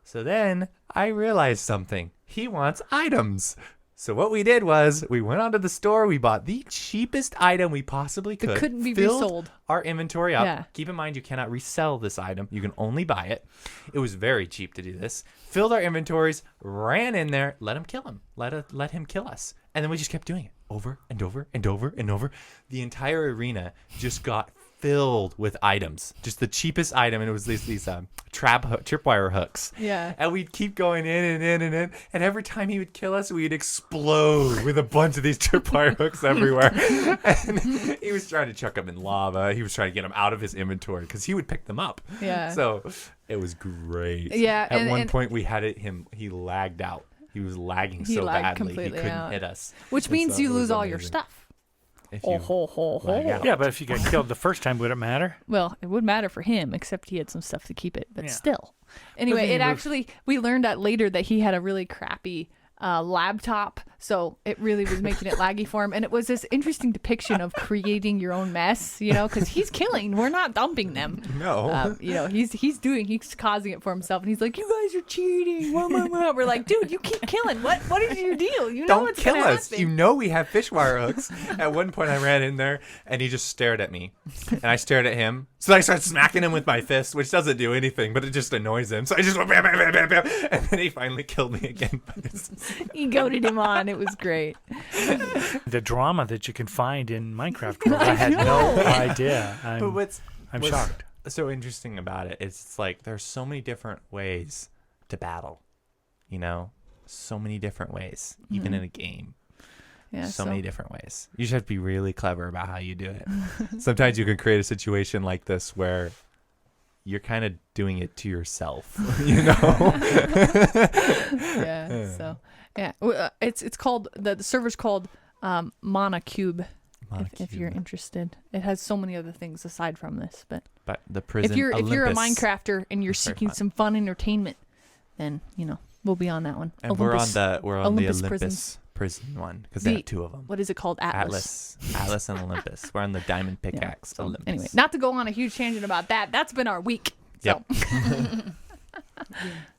So then I realized something. He wants items. So what we did was we went onto the store. We bought the cheapest item we possibly could. That couldn't be filled resold. Our inventory up. Yeah. Keep in mind, you cannot resell this item. You can only buy it. It was very cheap to do this. Filled our inventories, ran in there, let him kill him. Let him kill us. And then we just kept doing it over and over and over and over. The entire arena just got filled with items. Just the cheapest item, and it was these tripwire hooks. Yeah. And we'd keep going in and in and in, and every time he would kill us, we'd explode with a bunch of these tripwire hooks everywhere. And he was trying to chuck them in lava. He was trying to get them out of his inventory because he would pick them up. Yeah. So it was great. Yeah, At one and- point, we had he lagged out. He was lagging He so lagged badly he completely couldn't out. hit us. Which And means so you it was lose all your amazing. stuff. If Ho, you ho, ho, lag ho. out. Yeah, but if you got killed the first time, would it matter? Well, it would matter for him, except he had some stuff to keep it. But Yeah. still. Anyway, he it moved- actually, we learned that later that he had a really crappy laptop. So it really was making it laggy for him. And it was this interesting depiction of creating your own mess, because he's killing. We're not dumping them. No. He's causing it for himself. And he's like, you guys are cheating. Wah, wah, wah. We're like, dude, you keep killing. What is your deal? You know Don't what's kill gonna us. happen. You know we have fish wire hooks. At one point, I ran in there, and he just stared at me. And I stared at him. So I started smacking him with my fist, which doesn't do anything, but it just annoys him. So I just went bam, bam, bam, bam, bam. And then he finally killed me again. He goaded him on. It was great. The drama that you can find in Minecraft world, I had no idea. But I'm what's shocked. so interesting about it is it's like there's so many different ways to battle. You know, so many different ways, even in a game. Yeah, so many different ways. You just have to be really clever about how you do it. Sometimes you can create a situation like this where you're kind of doing it to yourself, you know? Yeah. So yeah, it's called the server's called Monocube. If you're interested, it has so many other things aside from this. But the prison. if you're a Olympus, Minecrafter and you're is very seeking fun. some fun entertainment, then we'll be on that one. And Olympus. we're on Olympus the Olympus prisons. prison one because they have two of them. What is it called? Atlas. Atlas and Olympus. We're on the diamond pickaxe. So, Olympus. anyway, not to go on a huge tangent about that. That's been our week. So.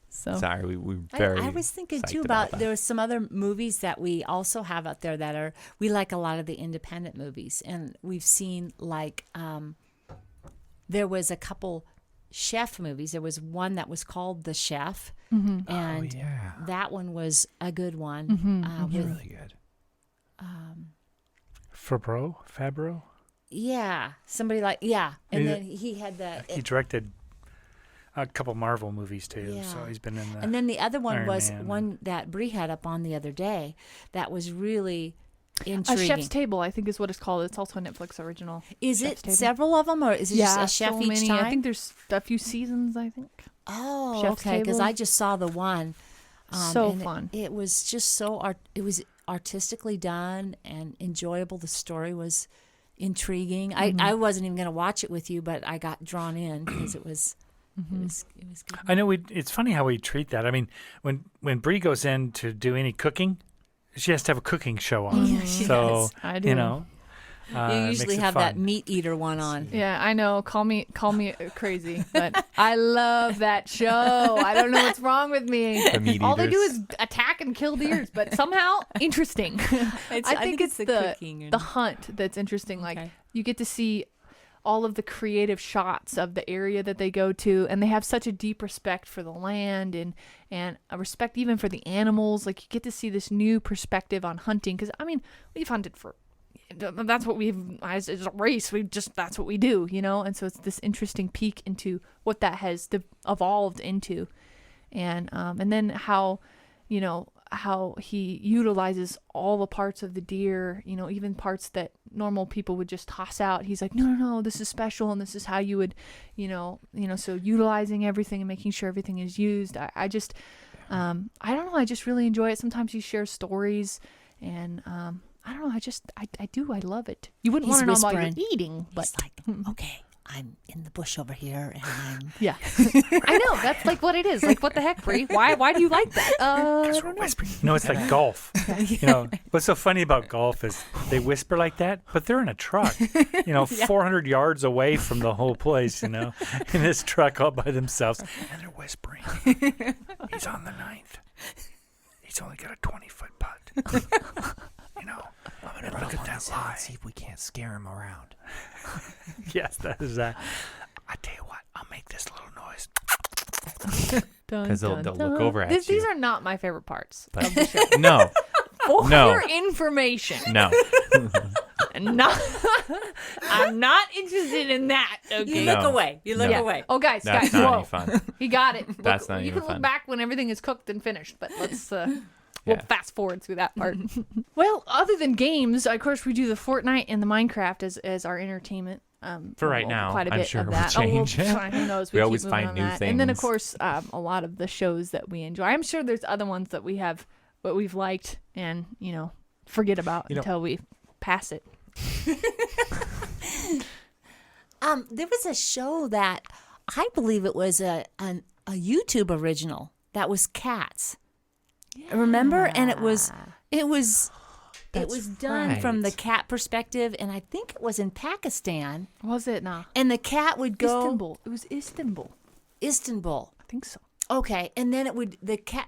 So. Sorry, we very. I was thinking too psyched about that. there are some other movies that we also have out there that we like a lot of the independent movies, and we've seen like there was a couple chef movies. There was one that was called The Chef, and that one was a good one. Really good. Fabro. Yeah, somebody like and then he had He directed a couple Marvel movies too, so Yeah. he's been in the. And then the other one Iron was Man. one that Bree had up on the other day that was really A intriguing. Chef's Table, I think, is what it's called. It's also a Netflix original. Is Chef's it Table. several of them, or is it just a chef so each many. time? I think there's a few seasons. I think. Oh, Chef's okay. Because Table. I just saw the one. So and fun. It was just so it was artistically done and enjoyable. The story was intriguing. I wasn't even going to watch it with you, but I got drawn in because it was good. I know it's funny how we treat that. I mean, when Bree goes in to do any cooking, she has to have a cooking show on. Yeah, she so does. I do. you know, You it usually makes it have that fun. meat eater one on. Yeah, I know. Call me crazy, but I love that show. I don't know what's wrong with me. The meat All they do eaters. is attack and kill deers, but somehow interesting. I think it's the the cooking and- the hunt that's interesting. Like Okay. you get to see all of the creative shots of the area that they go to, and they have such a deep respect for the land and a respect even for the animals. Like you get to see this new perspective on hunting, because I mean we've hunted for. That's what we've as a race. That's what we do, And so it's this interesting peek into what that has evolved into, and then how he utilizes all the parts of the deer, even parts that normal people would just toss out. He's like, no, this is special, and this is how you would, so utilizing everything and making sure everything is used. I just, I don't know. I just really enjoy it. Sometimes he shares stories, and I don't know. I love it. You wouldn't He's want to know while whispering. you're eating, but He's like, okay, I'm in the bush over here, and I'm yeah, I know. That's like what it is. Like, what the heck, Bree? Why do you like that? I don't know. Whispering. No, it's like golf. What's so funny about golf is they whisper like that, but they're in a truck, 400 yards away from the whole place, in this truck all by themselves, and they're whispering. He's on the ninth. He's only got a 20-foot putt. I'm gonna look at that lie. See if we can't scare him around. Yes, that is that. I tell you what, I'll make this little noise. Because they'll look over at These you. are not my favorite parts But- of the show. No, For No. your information, no. not, I'm not interested in that. Okay. you No. look away. You look No. away. Oh, guys, That's whoa. not any fun. He got it. That's not you even can look fun. back when everything is cooked and finished, but let's we'll Yeah. fast forward through that part. Well, other than games, of course, we do the Fortnite and the Minecraft as our entertainment. For right now, quite a I'm bit sure of we'll that. change. Who knows? We keep always moving find on new that. And then, of things. course, a lot of the shows that we enjoy. I'm sure there's other ones that we've liked and forget about until we pass it. There was a show that I believe it was a YouTube original that was cats. Remember? And it was done from the right. cat perspective, and I think it was in Pakistan. Was it? Nah. And the cat would go Istanbul. It was Istanbul. Istanbul. I think so. Okay, and then the cat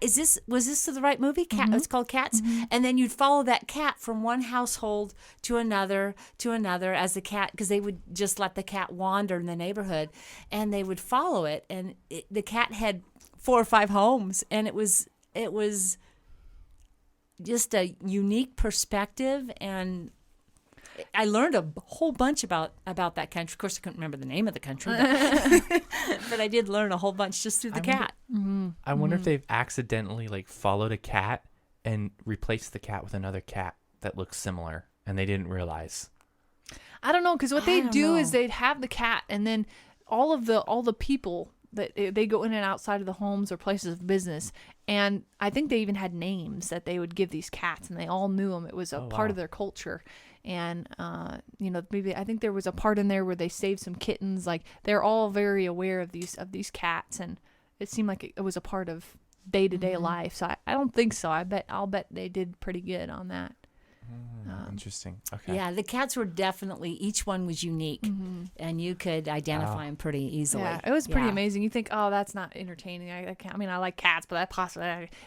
was this the right movie? Cat. It's called Cats, and then you'd follow that cat from one household to another as the cat, because they would just let the cat wander in the neighborhood, and they would follow it, and the cat had 4 or 5 homes, and it was just a unique perspective, and I learned a whole bunch about that country. Of course, I couldn't remember the name of the country, but I did learn a whole bunch just through the cat. I wonder if they've accidentally like followed a cat and replaced the cat with another cat that looks similar, and they didn't realize. I don't know, because what I they don't do know. is they'd have the cat, and then all the people that they go in and outside of the homes or places of business, and I think they even had names that they would give these cats, and they all knew them. It was a part of their culture. And maybe I think there was a part in there where they saved some kittens. Like, they're all very aware of these cats, and it seemed like it was a part of day-to-day life. So I don't think so. I'll bet they did pretty good on that. Interesting. Okay. Yeah, the cats were definitely, each one was unique, and you could identify them pretty easily. Yeah, it was pretty Yeah. amazing. You think, oh, that's not entertaining. I can't. I mean, I like cats, but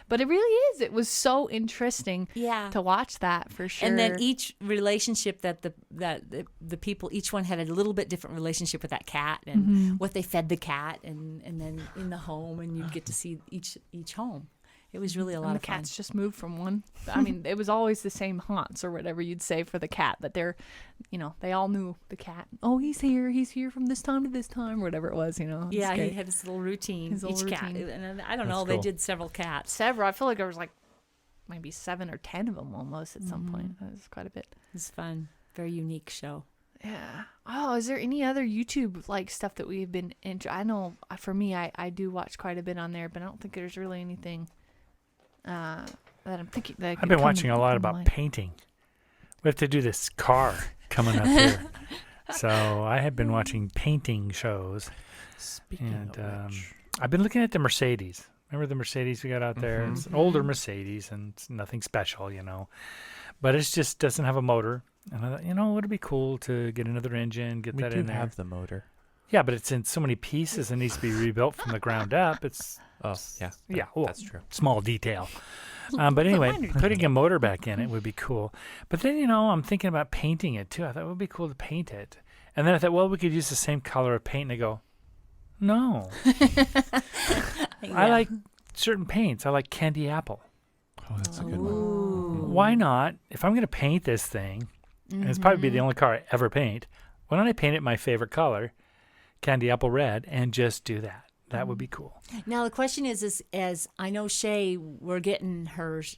but it really is. It was so interesting. Yeah. To watch that for sure. And then each relationship that the people, each one had a little bit different relationship with that cat, and what they fed the cat, and then in the home, and you'd get to see each home. It was really a lot and the of fun. cats just moved from one. I mean, it was always the same haunts or whatever you'd say for the cat, but they all knew the cat. Oh, he's here from this time to this time, or whatever it was. It's Yeah, he great. had his little routine. His little each cat, routine. and I don't That's know. They cool. did several cats. Several. I feel like there was like maybe 7 or 10 of them almost at some point. That was quite a bit. It was fun. Very unique show. Yeah. Oh, is there any other YouTube like stuff that we've been into? I know for me, I do watch quite a bit on there, but I don't think there's really anything that I'm thinking. That I've been watching a lot about painting. We have to do this car coming up here. So I have been watching painting shows. Speaking And of which, I've been looking at the Mercedes. Remember the Mercedes we got out there? Mhm. It's an older Mercedes, and it's nothing special, But it just doesn't have a motor. And I thought, it would be cool to get another engine, get we that do in there. have the motor. Yeah, but it's in so many pieces and needs to be rebuilt from the ground up. It's Oh, yeah. Yeah, well, That's true. small detail. But anyway, putting a motor back in it would be cool. But then, I'm thinking about painting it too. I thought it would be cool to paint it. And then I thought, well, we could use the same color of paint. And I go, no. I like certain paints. I like candy apple. Oh, that's a good one. Ooh. Why not? If I'm going to paint this thing, and it's probably be the only car I ever paint, why don't I paint it my favorite color, candy apple red, and just do that? That would be cool. Now the question is as I know Shae, we're getting hers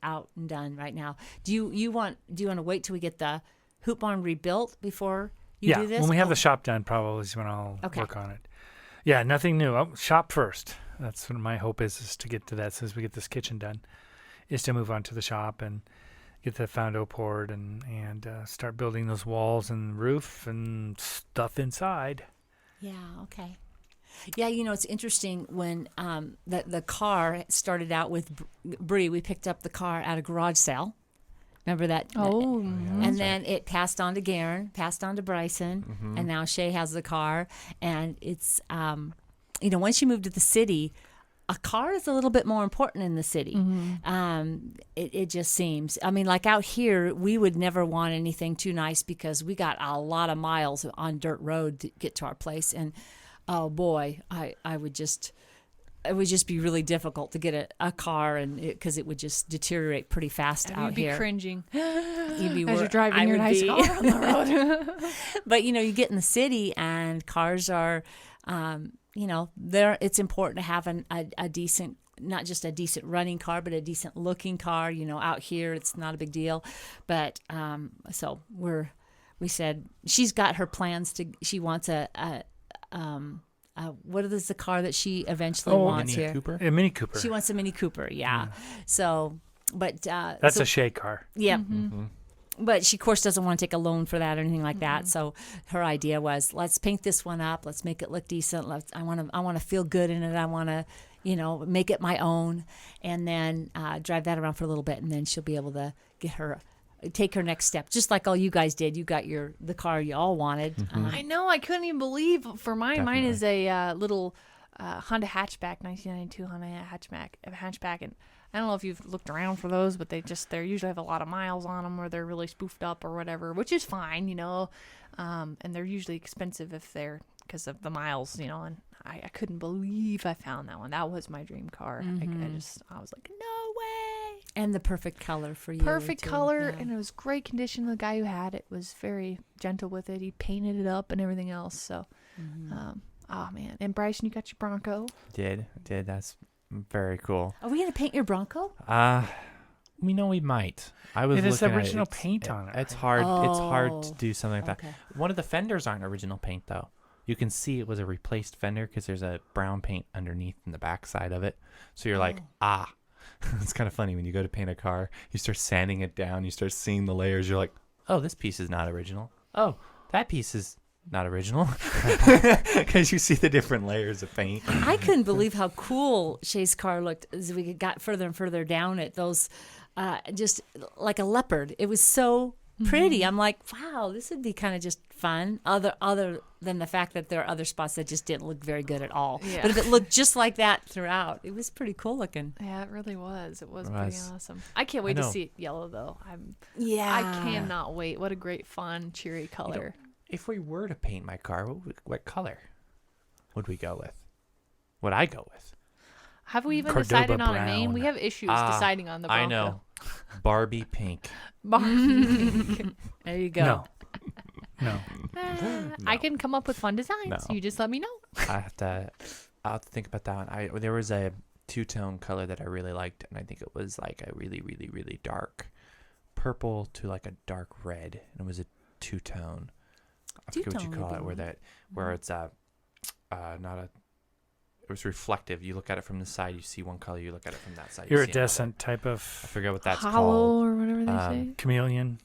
out and done right now. Do you want to wait till we get the hoop barn rebuilt before you do this? When we have Oh, the shop done, probably is when I'll Okay. work on it. Yeah, nothing new. Oh, shop first. That's what my hope is to get to that. As we get this kitchen done, is to move on to the shop and get the fondo poured and start building those walls and roof and stuff inside. Yeah, okay. Yeah, it's interesting when the car started out with Bree. We picked up the car at a garage sale. Remember that? Oh, And then it passed on to Garen, passed on to Bryson, and now Shae has the car. And it's, once you move to the city, a car is a little bit more important in the city. It just seems. I mean, like out here, we would never want anything too nice because we got a lot of miles on dirt road to get to our place. And oh boy, I would just. It would just be really difficult to get a car, and because it would just deteriorate pretty fast out you'd be here. cringing You'd be as you're driving your nice car on the road. But you get in the city, and cars are, there. It's important to have a decent, not just a decent running car, but a decent looking car. Out here, it's not a big deal. But so we said she's got her plans to. She wants what is the car that she eventually wants Mini here? Cooper. A Mini Cooper. She wants a Mini Cooper, yeah. So, but That's a Shae car. yeah. But she, of course, doesn't want to take a loan for that or anything like that. So her idea was, let's paint this one up. Let's make it look decent. I want to feel good in it. I want to, make it my own, and then drive that around for a little bit, and then she'll be able to take her next step, just like all you guys did. You got the car you all wanted. I know. I couldn't even believe. For mine is a little Honda hatchback, 1992 Honda hatchback, and I don't know if you've looked around for those, but they usually have a lot of miles on them, or they're really spoofed up or whatever, which is fine, and they're usually expensive if they're because of the miles, and I couldn't believe I found that one. That was my dream car. I was like, no way. And the perfect color for you. Perfect too. color, Yeah. and it was great condition. The guy who had it was very gentle with it. He painted it up and everything else. So, oh man! And Bryson, you got your Bronco. Did that's Very cool. Are we going to paint your Bronco? We know we might. I was It is looking original at paint on it. It's hard. It's hard to Oh, do something like okay. that. One of the fenders aren't original paint though. You can see it was a replaced fender because there's a brown paint underneath in the back side of it. So you're like, ah. It's kind of funny when you go to paint a car. You start sanding it down. You start seeing the layers. You're like, oh, this piece is not original. Oh, that piece is not original. Because you see the different layers of paint. I couldn't believe how cool Shae's car looked as we got further and further down it. Those, just like a leopard. It was so pretty. I'm like, wow, this would be kind of just fun. Other than the fact that there are other spots that just didn't look very good at all. Yeah. But if it looked just like that throughout, it was pretty cool looking. Yeah, it really was. It was It pretty was. awesome. I can't wait to know. see it yellow though. Yeah. I cannot wait. What a great, fun, cheery color. If we were to paint my car, what color would we go with? Would I go with? Have we even Cordoba decided on a name? We brown. have issues deciding on the Bronco. I know. Barbie pink. Barbie. There you go. No. I can come up with fun designs. No. You just let me know. I'll have to think about that one. There was a two-tone color that I really liked, and I think it was like a really, really, really dark purple to like a dark red, and it was a two-tone. I forget what you Two-tone call would it, be where it's not a. It was reflective. You look at it from the side, you see one color. You look at it from that side, you see another. Iridescent type I of forget what that's Hollow called. or whatever they Um, say. chameleon.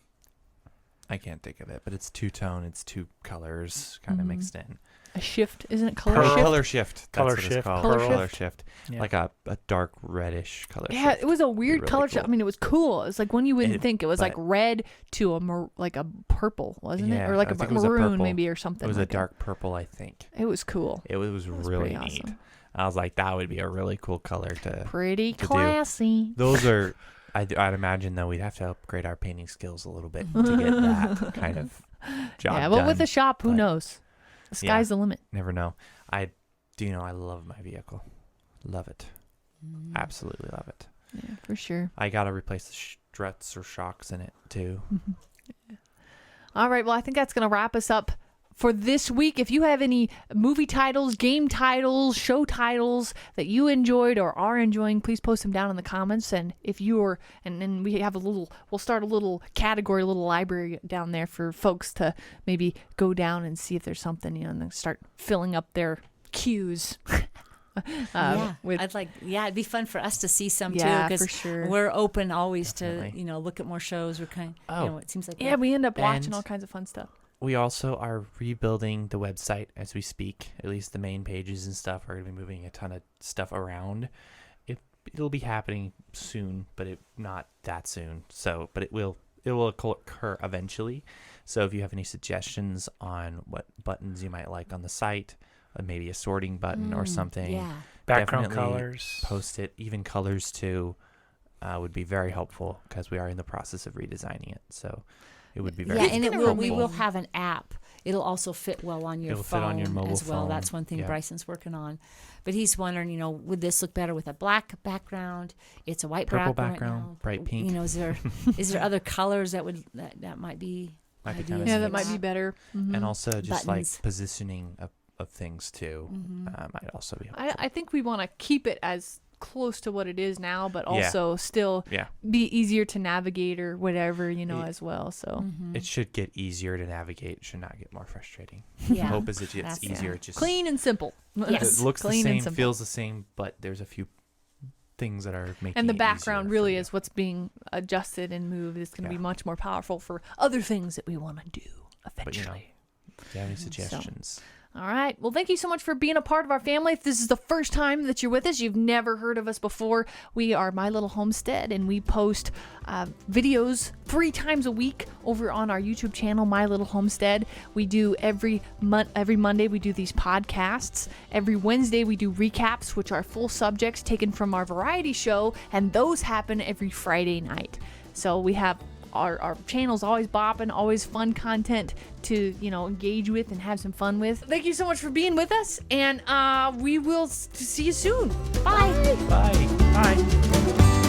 I can't think of it, but it's two-tone. It's two colors kind of mixed in. A shift, isn't it? Color Pearl. shift. Color shift. That's Color what it's shift. called. Color Color shift. shift. Yeah. Like a dark reddish color Yeah, shift. it was a weird really color shift. cool. I mean, it was cool. It was like one you wouldn't It- think. It was like but- red to like a purple, wasn't it? Yeah, Or like I a think it was a maroon purple. maybe or something. It was a like dark purple, I think. It was cool. It was was really pretty neat. awesome. I was like, that would be a really cool color to. Pretty to do. classy. Those are. I'd imagine though we'd have to upgrade our painting skills a little bit to get that kind of job Yeah, but done. with the shop, who but- knows? The sky's the limit. Never know. I do know I love my vehicle. Love it. Absolutely love it. Yeah, for sure. I gotta replace the struts or shocks in it too. All right. Well, I think that's going to wrap us up for this week. If you have any movie titles, game titles, show titles that you enjoyed or are enjoying, please post them down in the comments. And if you're, and then we have we'll start a little category, a little library down there for folks to maybe go down and see if there's something, and then start filling up their queues. It'd be fun for us to see some Yeah, too, for because sure. we're open always Definitely. to look at more shows. We're kind, Oh. it seems like Yeah, we end up watching And- all kinds of fun stuff. We also are rebuilding the website as we speak. At least the main pages and stuff are going to be moving a ton of stuff around. It'll be happening soon, but not that soon. So, but it will occur eventually. So if you have any suggestions on what buttons you might like on the site, maybe a sorting button or something, Yeah. Background definitely colors. post it. Even colors too would be very helpful because we are in the process of redesigning it. So it would be very Yeah, and we helpful. will have an app. It'll also fit well on your It'll phone fit on your mobile as well. phone, That's one thing yeah. Bryson's working on. But he's wondering, would this look better with a black background? It's a white Purple background, background, bright pink. Is there other colors that might be Might be ideas kinda Yeah, for that might be better. Mhm. and also just like Buttons. positioning of things too might also be helpful. I think we want to keep it as close to what it is now, but Yeah. also still Yeah. be easier to navigate or whatever, Yeah. as well. So It should get easier to navigate. It should not get more frustrating. Yeah. Hope is it gets That's- easier. It just clean and simple. Yes. It looks the Clean and same, simple. feels the same, but there's a few things that are making And the it background easier really for you. is what's being adjusted and moved. It's going to be Yeah. much more powerful for other things that we want to do But, eventually. if you have any suggestions, All right. Well, thank you so much for being a part of our family. If this is the first time that you're with us, you've never heard of us before, we are My Little Homestead, and we post videos 3 times a week over on our YouTube channel, My Little Homestead. We do every Monday, we do these podcasts. Every Wednesday, we do recaps, which are full subjects taken from our variety show, and those happen every Friday night. So we have our channel's always bopping, always fun content to, engage with and have some fun with. Thank you so much for being with us, and we will see you soon. Bye. bye. Bye.